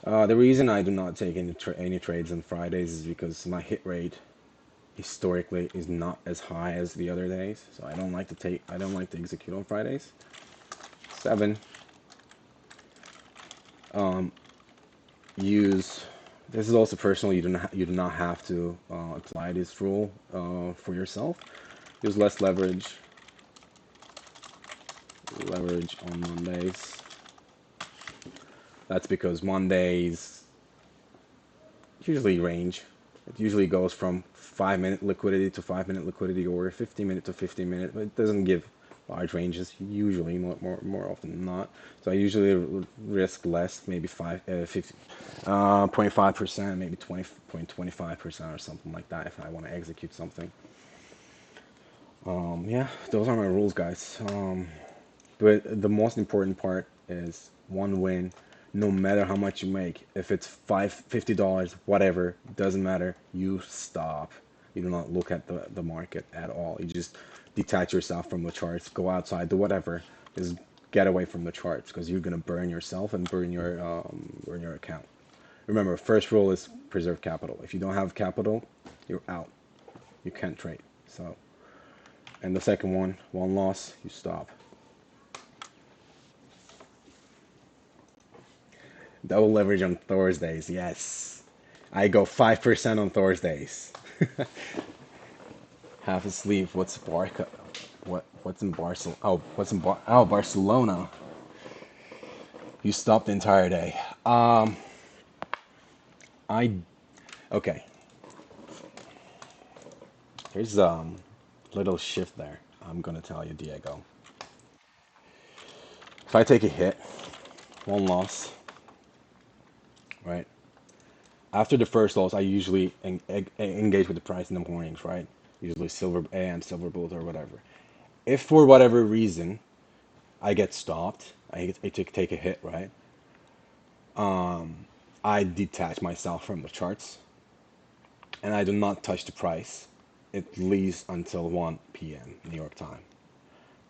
The reason I do not take any trades on Fridays is because my hit rate historically is not as high as the other days, so I don't like to execute on Fridays. Seven, use this is also personal. You do not have to apply this rule for yourself. Use less leverage on Mondays. That's because Mondays usually range. It usually goes from 5 minute liquidity to 5 minute liquidity, or 15 minute to 15 minute. It doesn't give large ranges usually, more often than not. So I usually risk less, maybe 0.5%, maybe 20.25% or something like that if I want to execute something. Yeah, those are my rules, guys. But the most important part is one win, no matter how much you make. If it's $50, whatever, doesn't matter. You stop. You do not look at the market at all. You just detach yourself from the charts, go outside, do whatever. Just get away from the charts because you're gonna burn yourself and burn your account. Remember, first rule is preserve capital. If you don't have capital, you're out. You can't trade. So, and the second one loss, you stop. Double leverage on Thursdays, yes. I go 5% on Thursdays. Half asleep. What's Barca? What's in Barcelona? Barcelona. You stopped the entire day. I okay. Here's little shift there. I'm gonna tell you, Diego. If I take a hit, one loss, right? After the first loss, I usually engage with the price in the mornings, right? Usually silver AM, silver bullet, or whatever. If for whatever reason I get stopped, I take a hit, right? I detach myself from the charts and I do not touch the price at least until 1 p.m. New York time.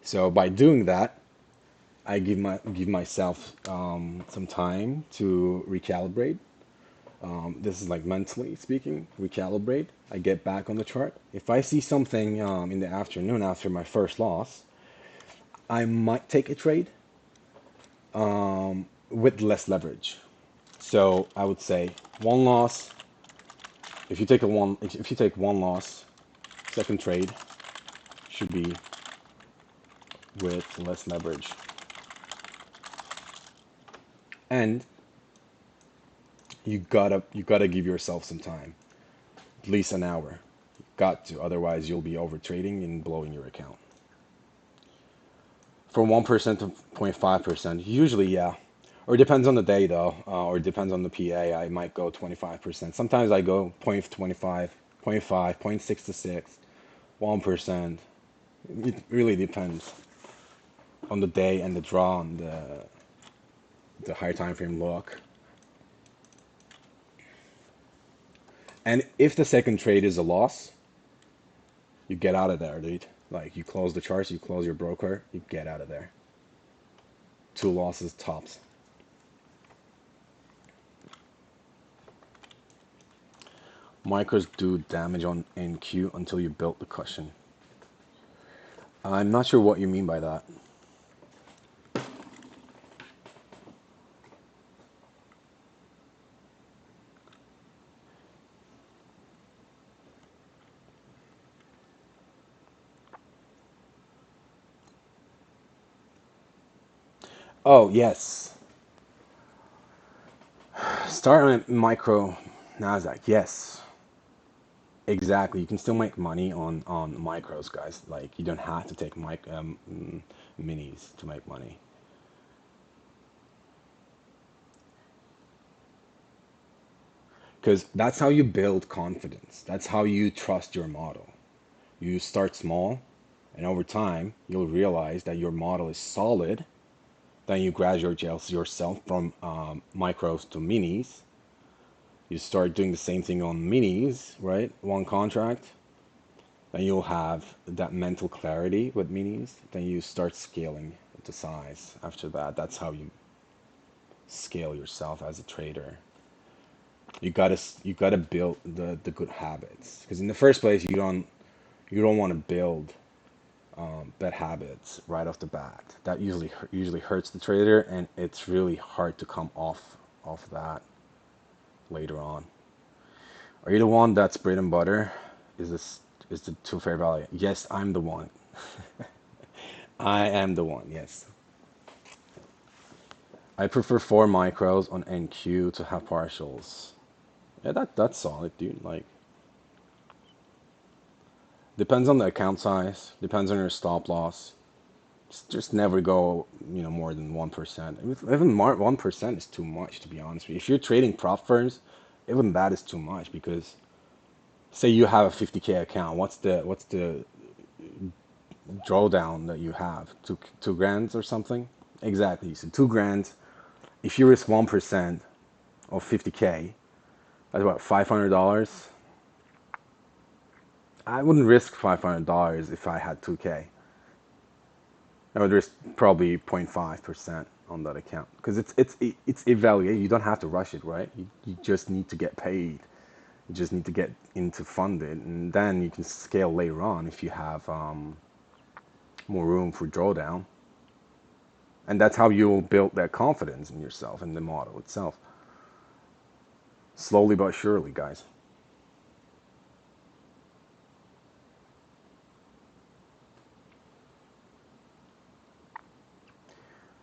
So by doing that, I give myself some time to recalibrate. This is like mentally speaking, recalibrate. I get back on the chart. If I see something in the afternoon after my first loss, I might take a trade with less leverage. So I would say one loss. If you take one loss, second trade should be with less leverage. And you gotta give yourself some time, at least an hour. You got to, otherwise you'll be over trading and blowing your account. From 1% to 0.5%, usually yeah. Or it depends on the day though, or it depends on the PA. I might go 25%. Sometimes I go 0.25, 0.5, 0.6 to 6, 1%. It really depends on the day and the draw and the higher time frame look. And if the second trade is a loss, you get out of there, dude. Like you close the charts, you close your broker, you get out of there. Two losses tops. Micros do damage on NQ until you build the cushion. I'm not sure what you mean by that. Oh, yes. Start on micro Nasdaq. Yes. Exactly. You can still make money on micros, guys. Like you don't have to take minis to make money. Because that's how you build confidence. That's how you trust your model. You start small, And over time, you'll realize that your model is solid. Then you graduate yourself from micros to minis. You start doing the same thing on minis, right? One contract. Then you'll have that mental clarity with minis. Then you start scaling to size after that. That's how you scale yourself as a trader. You gotta build the good habits, because in the first place you don't want to build bad habits right off the bat. That usually hurts the trader, and it's really hard to come off that later on. Are you the one that's bread and butter? Is the two fair value? Yes, I'm the one. I am the one. Yes, I prefer four micros on NQ to have partials. Yeah, that's solid, dude. Like, depends on the account size, depends on your stop loss. Just never go, more than 1%. Even 1% is too much, to be honest with you. If you're trading prop firms, even that is too much, because say you have a 50K account, what's the drawdown that you have? Two grand or something? Exactly. So 2 grand. If you risk 1% of 50K, that's about $500. I wouldn't risk $500 if I had 2K. I would risk probably 0.5% on that account, because it's evaluated. You don't have to rush it, right? You just need to get paid. You just need to get into funded, and then you can scale later on if you have more room for drawdown. And that's how you'll build that confidence in yourself and the model itself. Slowly but surely, guys.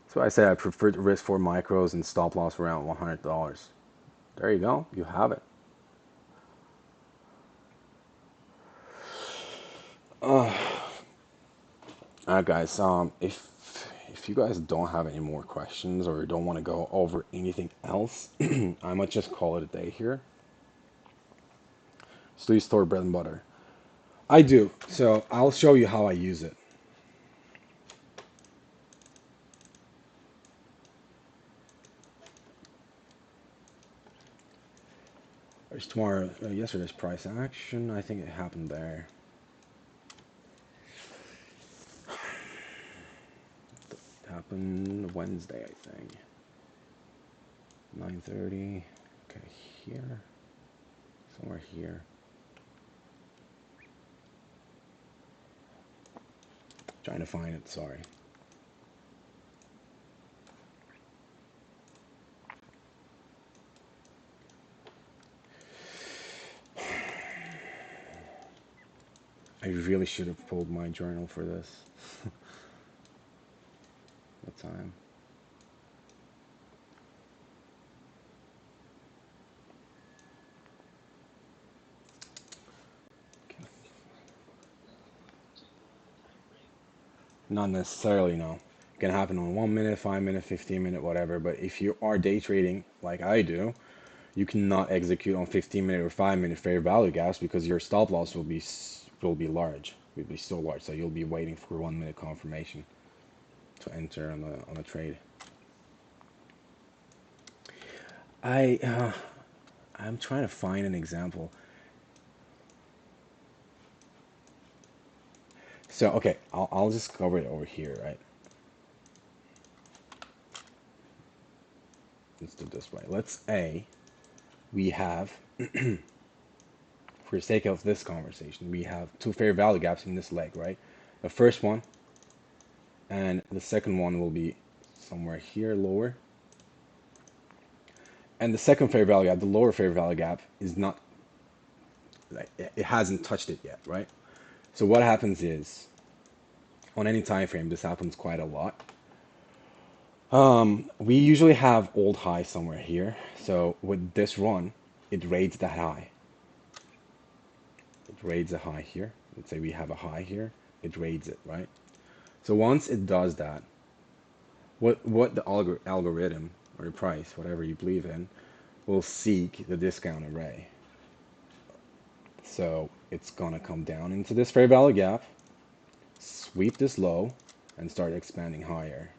So I say I prefer to risk for micros and stop loss around $100. There you go. You have it. All right, guys. If you guys don't have any more questions or don't want to go over anything else, I might just call it a day here. So you store bread and butter. I do. So I'll show you how I use it. There's tomorrow. Yesterday's price action. I think it happened there. It happened Wednesday, I think. 9:30. Okay, here. Somewhere here. Trying to find it. Sorry. I really should have pulled my journal for this. What time? Not necessarily, no. It can happen on 1 minute, 5 minute, 15 minute, whatever. But if you are day trading like I do, you cannot execute on 15 minute or 5 minute fair value gaps, because your stop loss will be large. Will be so large. So you'll be waiting for 1 minute confirmation to enter on a trade. I I'm trying to find an example. So okay, I'll just cover it over here, right? Let's do it this way. Let's say we have, for the sake of this conversation, we have two fair value gaps in this leg, right? The first one and the second one will be somewhere here lower. And the second fair value gap, the lower fair value gap, is not, like, it hasn't touched it yet, right? So what happens is, on any time frame, this happens quite a lot. We usually have old high somewhere here. So with this run, it raids that high. It raids a high here. Let's say we have a high here. It raids it, right? So once it does that, what the algorithm or the price, whatever you believe in, will seek the discount array. So it's gonna come down into this fair value gap. sweep this low and start expanding higher.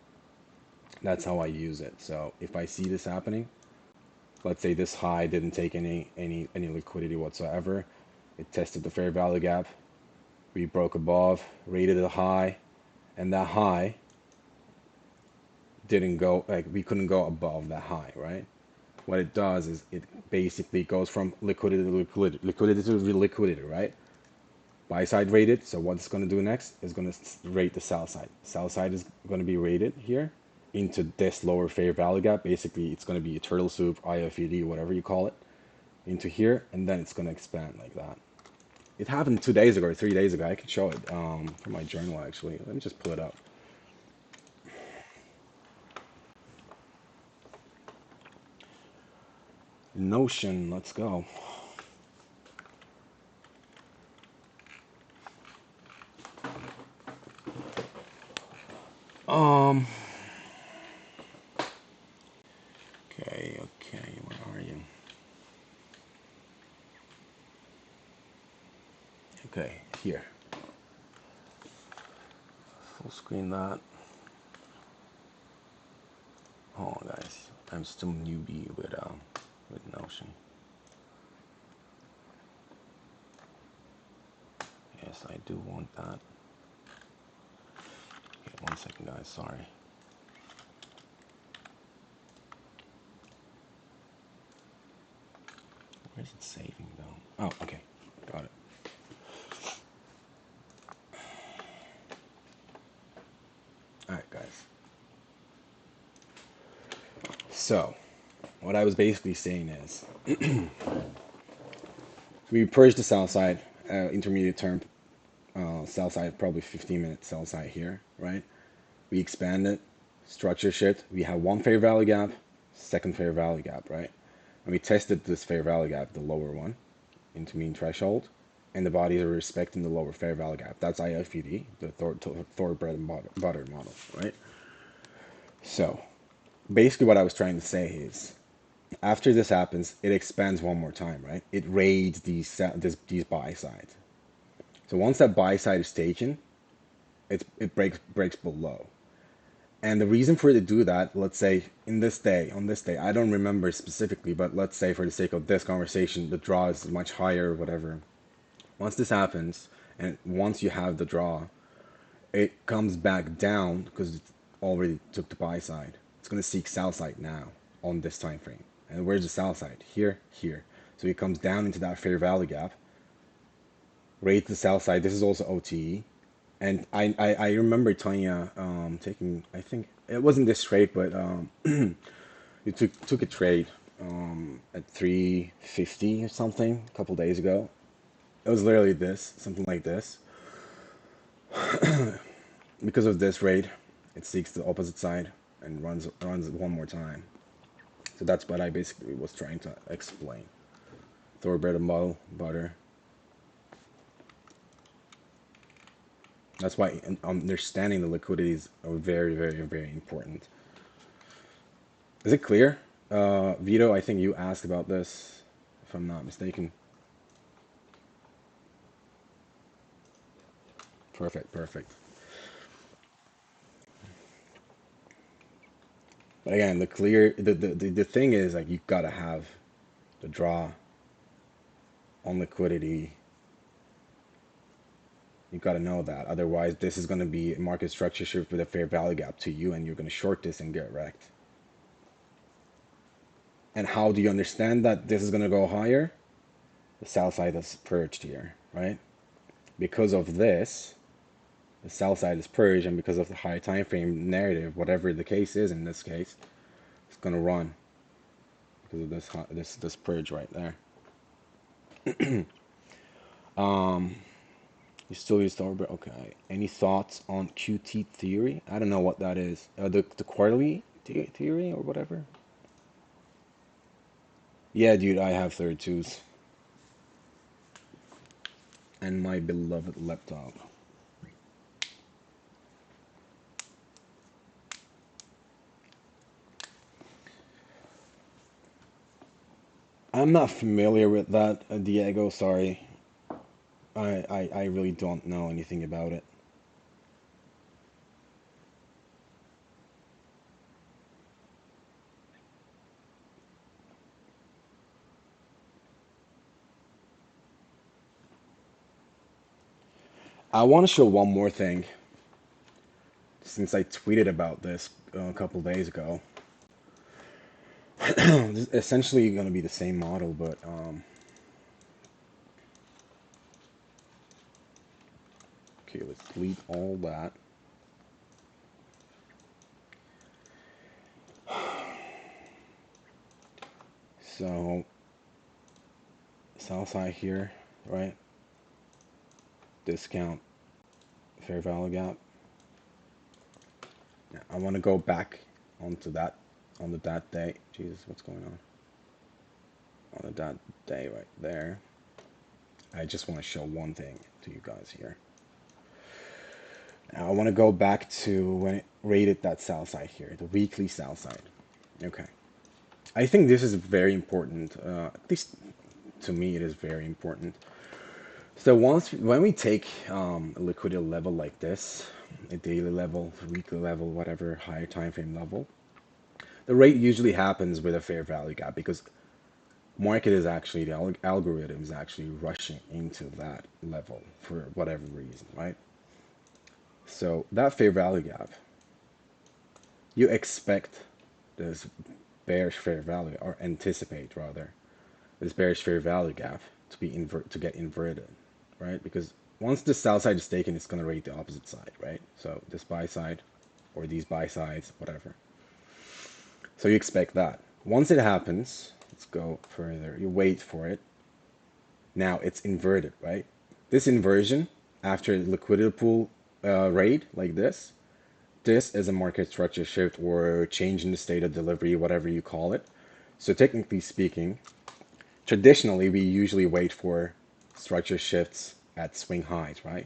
That's how I use it. So if I see this happening, let's say this high didn't take any liquidity whatsoever. It tested the fair value gap. We broke above, rated a high, and that high didn't go, like, we couldn't go above that high, right? What it does is it basically goes from liquidity to liquidity to liquidity, right? Buy side rated. So what it's going to do next is going to rate the sell side. Sell side is going to be rated here into this lower fair value gap. Basically, it's going to be a turtle soup, IFED, whatever you call it, into here, and then it's going to expand like that. It happened 2 days ago or 3 days ago. I could show it from my journal, actually. Let me just pull it up. Notion, let's go. Um, okay, where are you? Okay, here. Full screen that. Oh, guys, I'm still newbie with Notion. Yes, I do want that. Okay, 1 second, guys. Sorry. Where is it saving though? Oh, okay, got it. All right, guys. So, what I was basically saying is, we purged the sell side, intermediate term sell side, probably 15-minute sell side here, right? We expanded, structure shift. We have one fair value gap, second fair value gap, right? And we tested this fair value gap, the lower one, into mean threshold, and the bodies are respecting the lower fair value gap. That's IFED, the Thor bread and butter model, right? So basically what I was trying to say is, after this happens, it expands one more time, right? It raids these buy sides. So once that buy side is taken, it breaks below. And the reason for it to do that, let's say on this day, I don't remember specifically, but let's say for the sake of this conversation, the draw is much higher or whatever. Once this happens, and once you have the draw, it comes back down because it already took the buy side. It's going to seek sell side now on this time frame. And where's the sell side? Here, here. So it comes down into that fair value gap, rate the sell side. This is also OTE. And I remember Tanya taking, I think it wasn't this trade, but you took a trade at 350 or something a couple days ago. It was literally this, something like this. Because of this raid, it seeks the opposite side and runs it one more time. So that's what I basically was trying to explain. Thor bread and butter. That's why understanding the liquidities are very, very, very important. Is it clear? Vito, I think you asked about this, if I'm not mistaken. Perfect, perfect. But again, the thing is, like, you gotta have the draw on liquidity. You gotta know that. Otherwise, this is gonna be a market structure shift with a fair value gap to you, and you're gonna short this and get wrecked. And how do you understand that this is gonna go higher? The sell side is purged here, right? Because of this, the sell side is purged, and because of the high time frame narrative, whatever the case is in this case, it's gonna run because of this purge right there. You still use THOR, okay. Any thoughts on QT theory? I don't know what that is. The quarterly theory or whatever. Yeah, dude, I have 32s and my beloved laptop. I'm not familiar with that, Diego. Sorry, I really don't know anything about it. I want to show one more thing since I tweeted about this a couple days ago. This is essentially going to be the same model, but okay, let's delete all that. So sell side here, right? Discount fair value gap. Now, I want to go back onto that on that day. Jesus, what's going on? On that day right there. I just want to show one thing to you guys here. Now I want to go back to when it rated that sell side here, the weekly sell side. Okay. I think this is very important. At least to me, it is very important. So when we take a liquidity level like this, a daily level, weekly level, whatever higher time frame level, the rate usually happens with a fair value gap because market is actually the algorithm is actually rushing into that level for whatever reason, right? So that fair value gap, you expect this bearish fair value, or anticipate rather, this bearish fair value gap to get inverted, right? Because once the sell side is taken, it's going to rate the opposite side, right? So this buy side or these buy sides, whatever. So you expect that. Once it happens, let's go further. You wait for it. Now it's inverted, right? This inversion after liquidity pool raid like this is a market structure shift or change in the state of delivery, whatever you call it. So technically speaking, traditionally we usually wait for structure shifts at swing highs, right?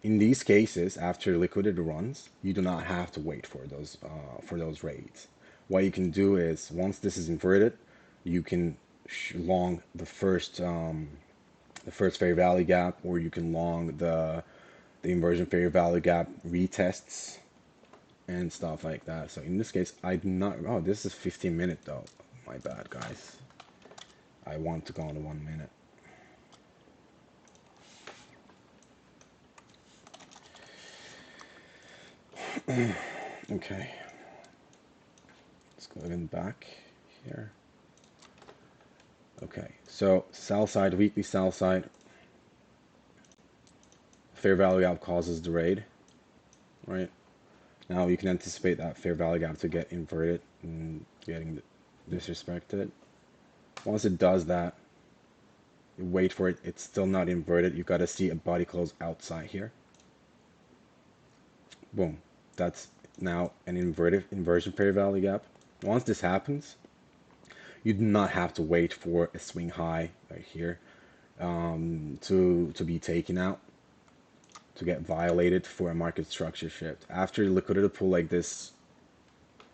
In these cases, after liquidity runs, you do not have to wait for those raids. What you can do is once this is inverted, you can long the first fair value gap, or you can long the inversion fair value gap retests and stuff like that. So in this case, I do not. Oh, this is 15 minute though. My bad, guys. I want to go on 1 minute. Okay, let's go ahead and back here. Okay, so sell side, weekly sell side, fair value gap causes the raid, right? Now you can anticipate that fair value gap to get inverted and getting disrespected. Once it does that, you wait for it. It's still not inverted. You got to see a body close outside here. Boom. That's now an inversion fair value gap. Once this happens, you do not have to wait for a swing high right here to be taken out, to get violated for a market structure shift. After a liquidity pool like this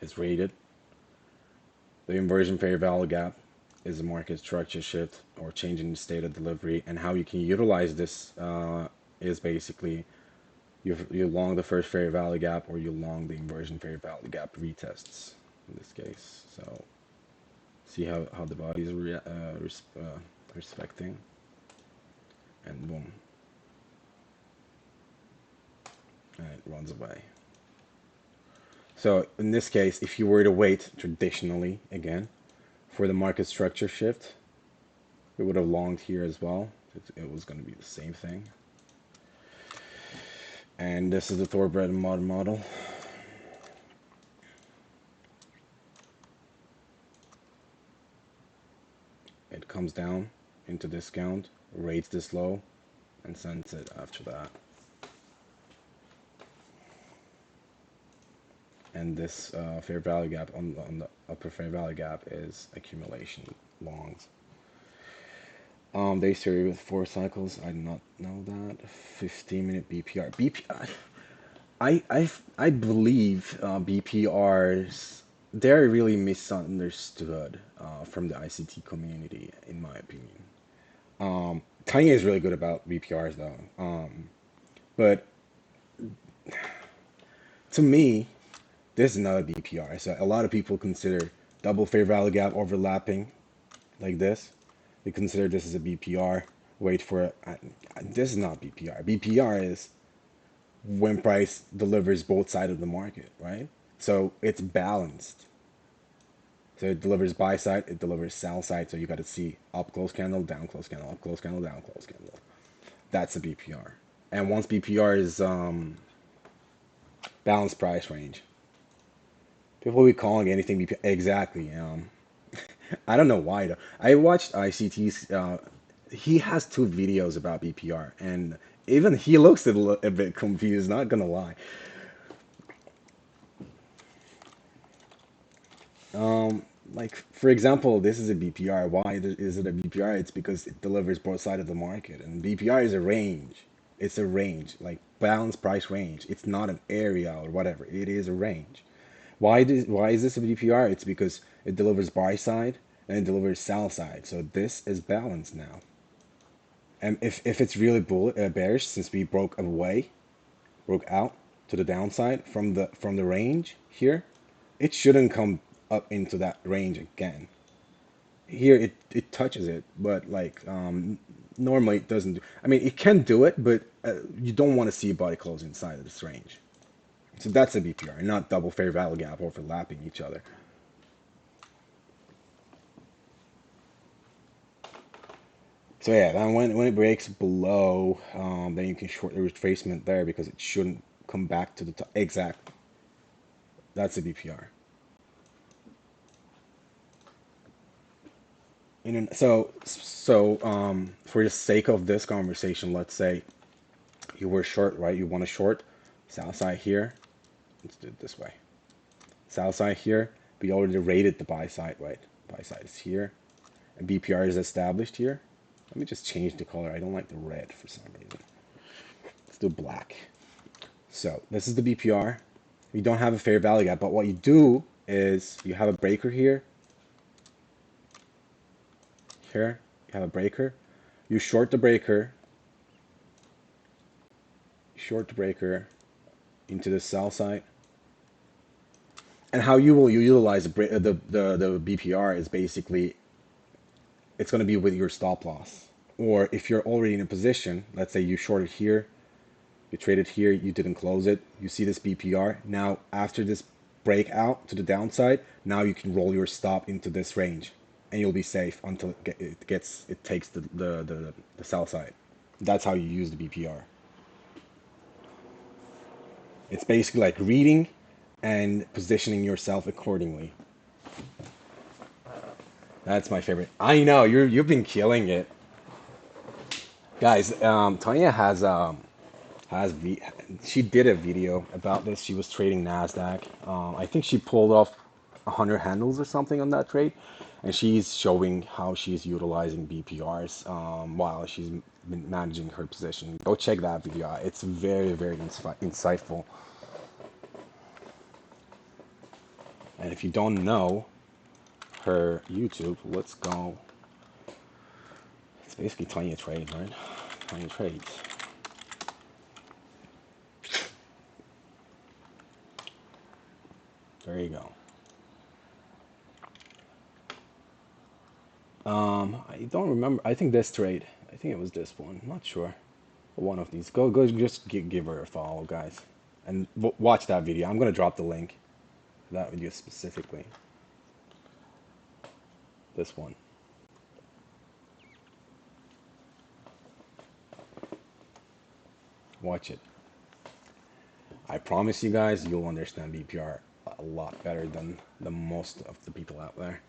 is rated, the inversion fair value gap is a market structure shift or changing the state of delivery. And how you can utilize this is basically you long the first fair value gap or you long the inversion fair value gap retests in this case. So see how the body is respecting, and boom, and it runs away. So in this case, if you were to wait traditionally again for the market structure shift, it would have longed here as well. It was going to be the same thing. And this is the THOR bread and butter model. It comes down into discount, rates this low, and sends it after that. And this fair value gap on the upper fair value gap is accumulation longs. Day series with 4 cycles. I did not know that. 15-minute BPR. BPR. I believe BPRs, they're really misunderstood from the ICT community, in my opinion. Tanya is really good about BPRs though. But to me, this is not a BPR. So a lot of people consider double fair value gap overlapping like this. They consider this as a BPR. Wait for it. This is not BPR. BPR is when price delivers both sides of the market, right? So it's balanced. So it delivers buy side, it delivers sell side. So you got to see up close candle, down close candle, up close candle, down close candle. That's a BPR. And once BPR is balanced price range, people will be calling anything BPR. Exactly. I don't know why though. I watched ICT's. He has two videos about BPR, and even he looks a bit confused. Not gonna lie. Like for example, this is a BPR. Why is it a BPR? It's because it delivers both sides of the market, and BPR is a range. It's a range, like balanced price range. It's not an area or whatever. It is a range. Why is this a BPR? It's because it delivers buy side and it delivers sell side. So this is balanced now. And if it's really bearish, since we broke out to the downside from the range here, it shouldn't come up into that range again. Here it touches it, but like normally it doesn't. I mean, it can do it, but you don't want to see a body close inside of this range. So that's a BPR, not double fair value gap overlapping each other. So yeah, then when it breaks below, then you can short the retracement there because it shouldn't come back to the top. Exactly, that's a BPR. For the sake of this conversation, let's say you were short, right? You want to short south side here. Let's do it this way. South side here. We already rated the buy side, right? Buy side is here, and BPR is established here. Let me just change the color. I don't like the red for some reason. Let's do black. So this is the BPR. You don't have a fair value gap, but what you do is you have a breaker here. Here, you have a breaker. You short the breaker. Short the breaker into the sell side. And how you utilize the BPR is basically it's going to be with your stop loss. Or if you're already in a position, let's say you shorted here, you traded here, you didn't close it, you see this BPR. Now, after this breakout to the downside, now you can roll your stop into this range, and you'll be safe until it takes the sell side. That's how you use the BPR. It's basically like reading and positioning yourself accordingly. That's my favorite. I know you've been killing it, guys. Tanya she did a video about this. She was trading Nasdaq. I think she pulled off 100 handles or something on that trade, and she's showing how she's utilizing BPRs while she's been managing her position. Go check that video out. It's very insightful. And if you don't know her YouTube, let's go. It's basically Tanya Trade, right? Tanya Trades. There you go. I don't remember. I think this trade. I think it was this one. I'm not sure. One of these. Go. Just give her a follow, guys, and watch that video. I'm gonna drop the link. That video specifically. This one. Watch it. I promise you guys, you'll understand BPR a lot better than the most of the people out there.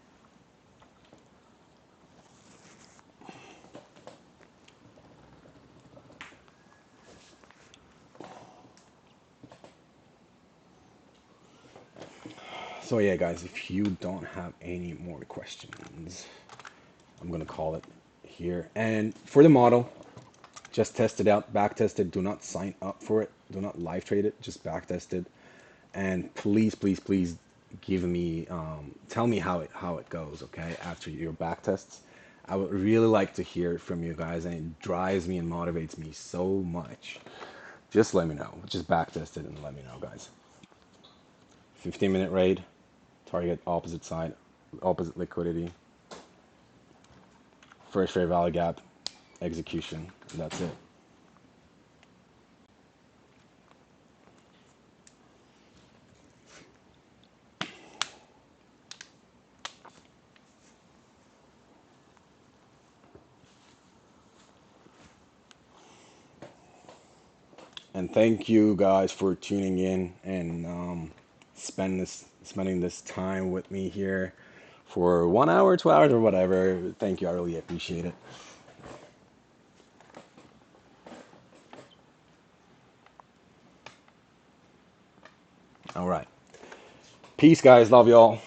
So yeah, guys, if you don't have any more questions, I'm gonna call it here. And for the model, just test it out, back test it. Do not sign up for it. Do not live trade it. Just back test it. And please give me tell me how it goes, okay, after your back tests. I would really like to hear from you guys, and it drives me and motivates me so much. Just let me know. Just back test it and let me know, guys. 15-minute raid, target opposite side, opposite liquidity, first fair value gap, execution, and that's it. And thank you guys for tuning in and spending this time with me here for 1 hour, 2 hours, or whatever. Thank you. I really appreciate it. All right. Peace, guys. Love y'all.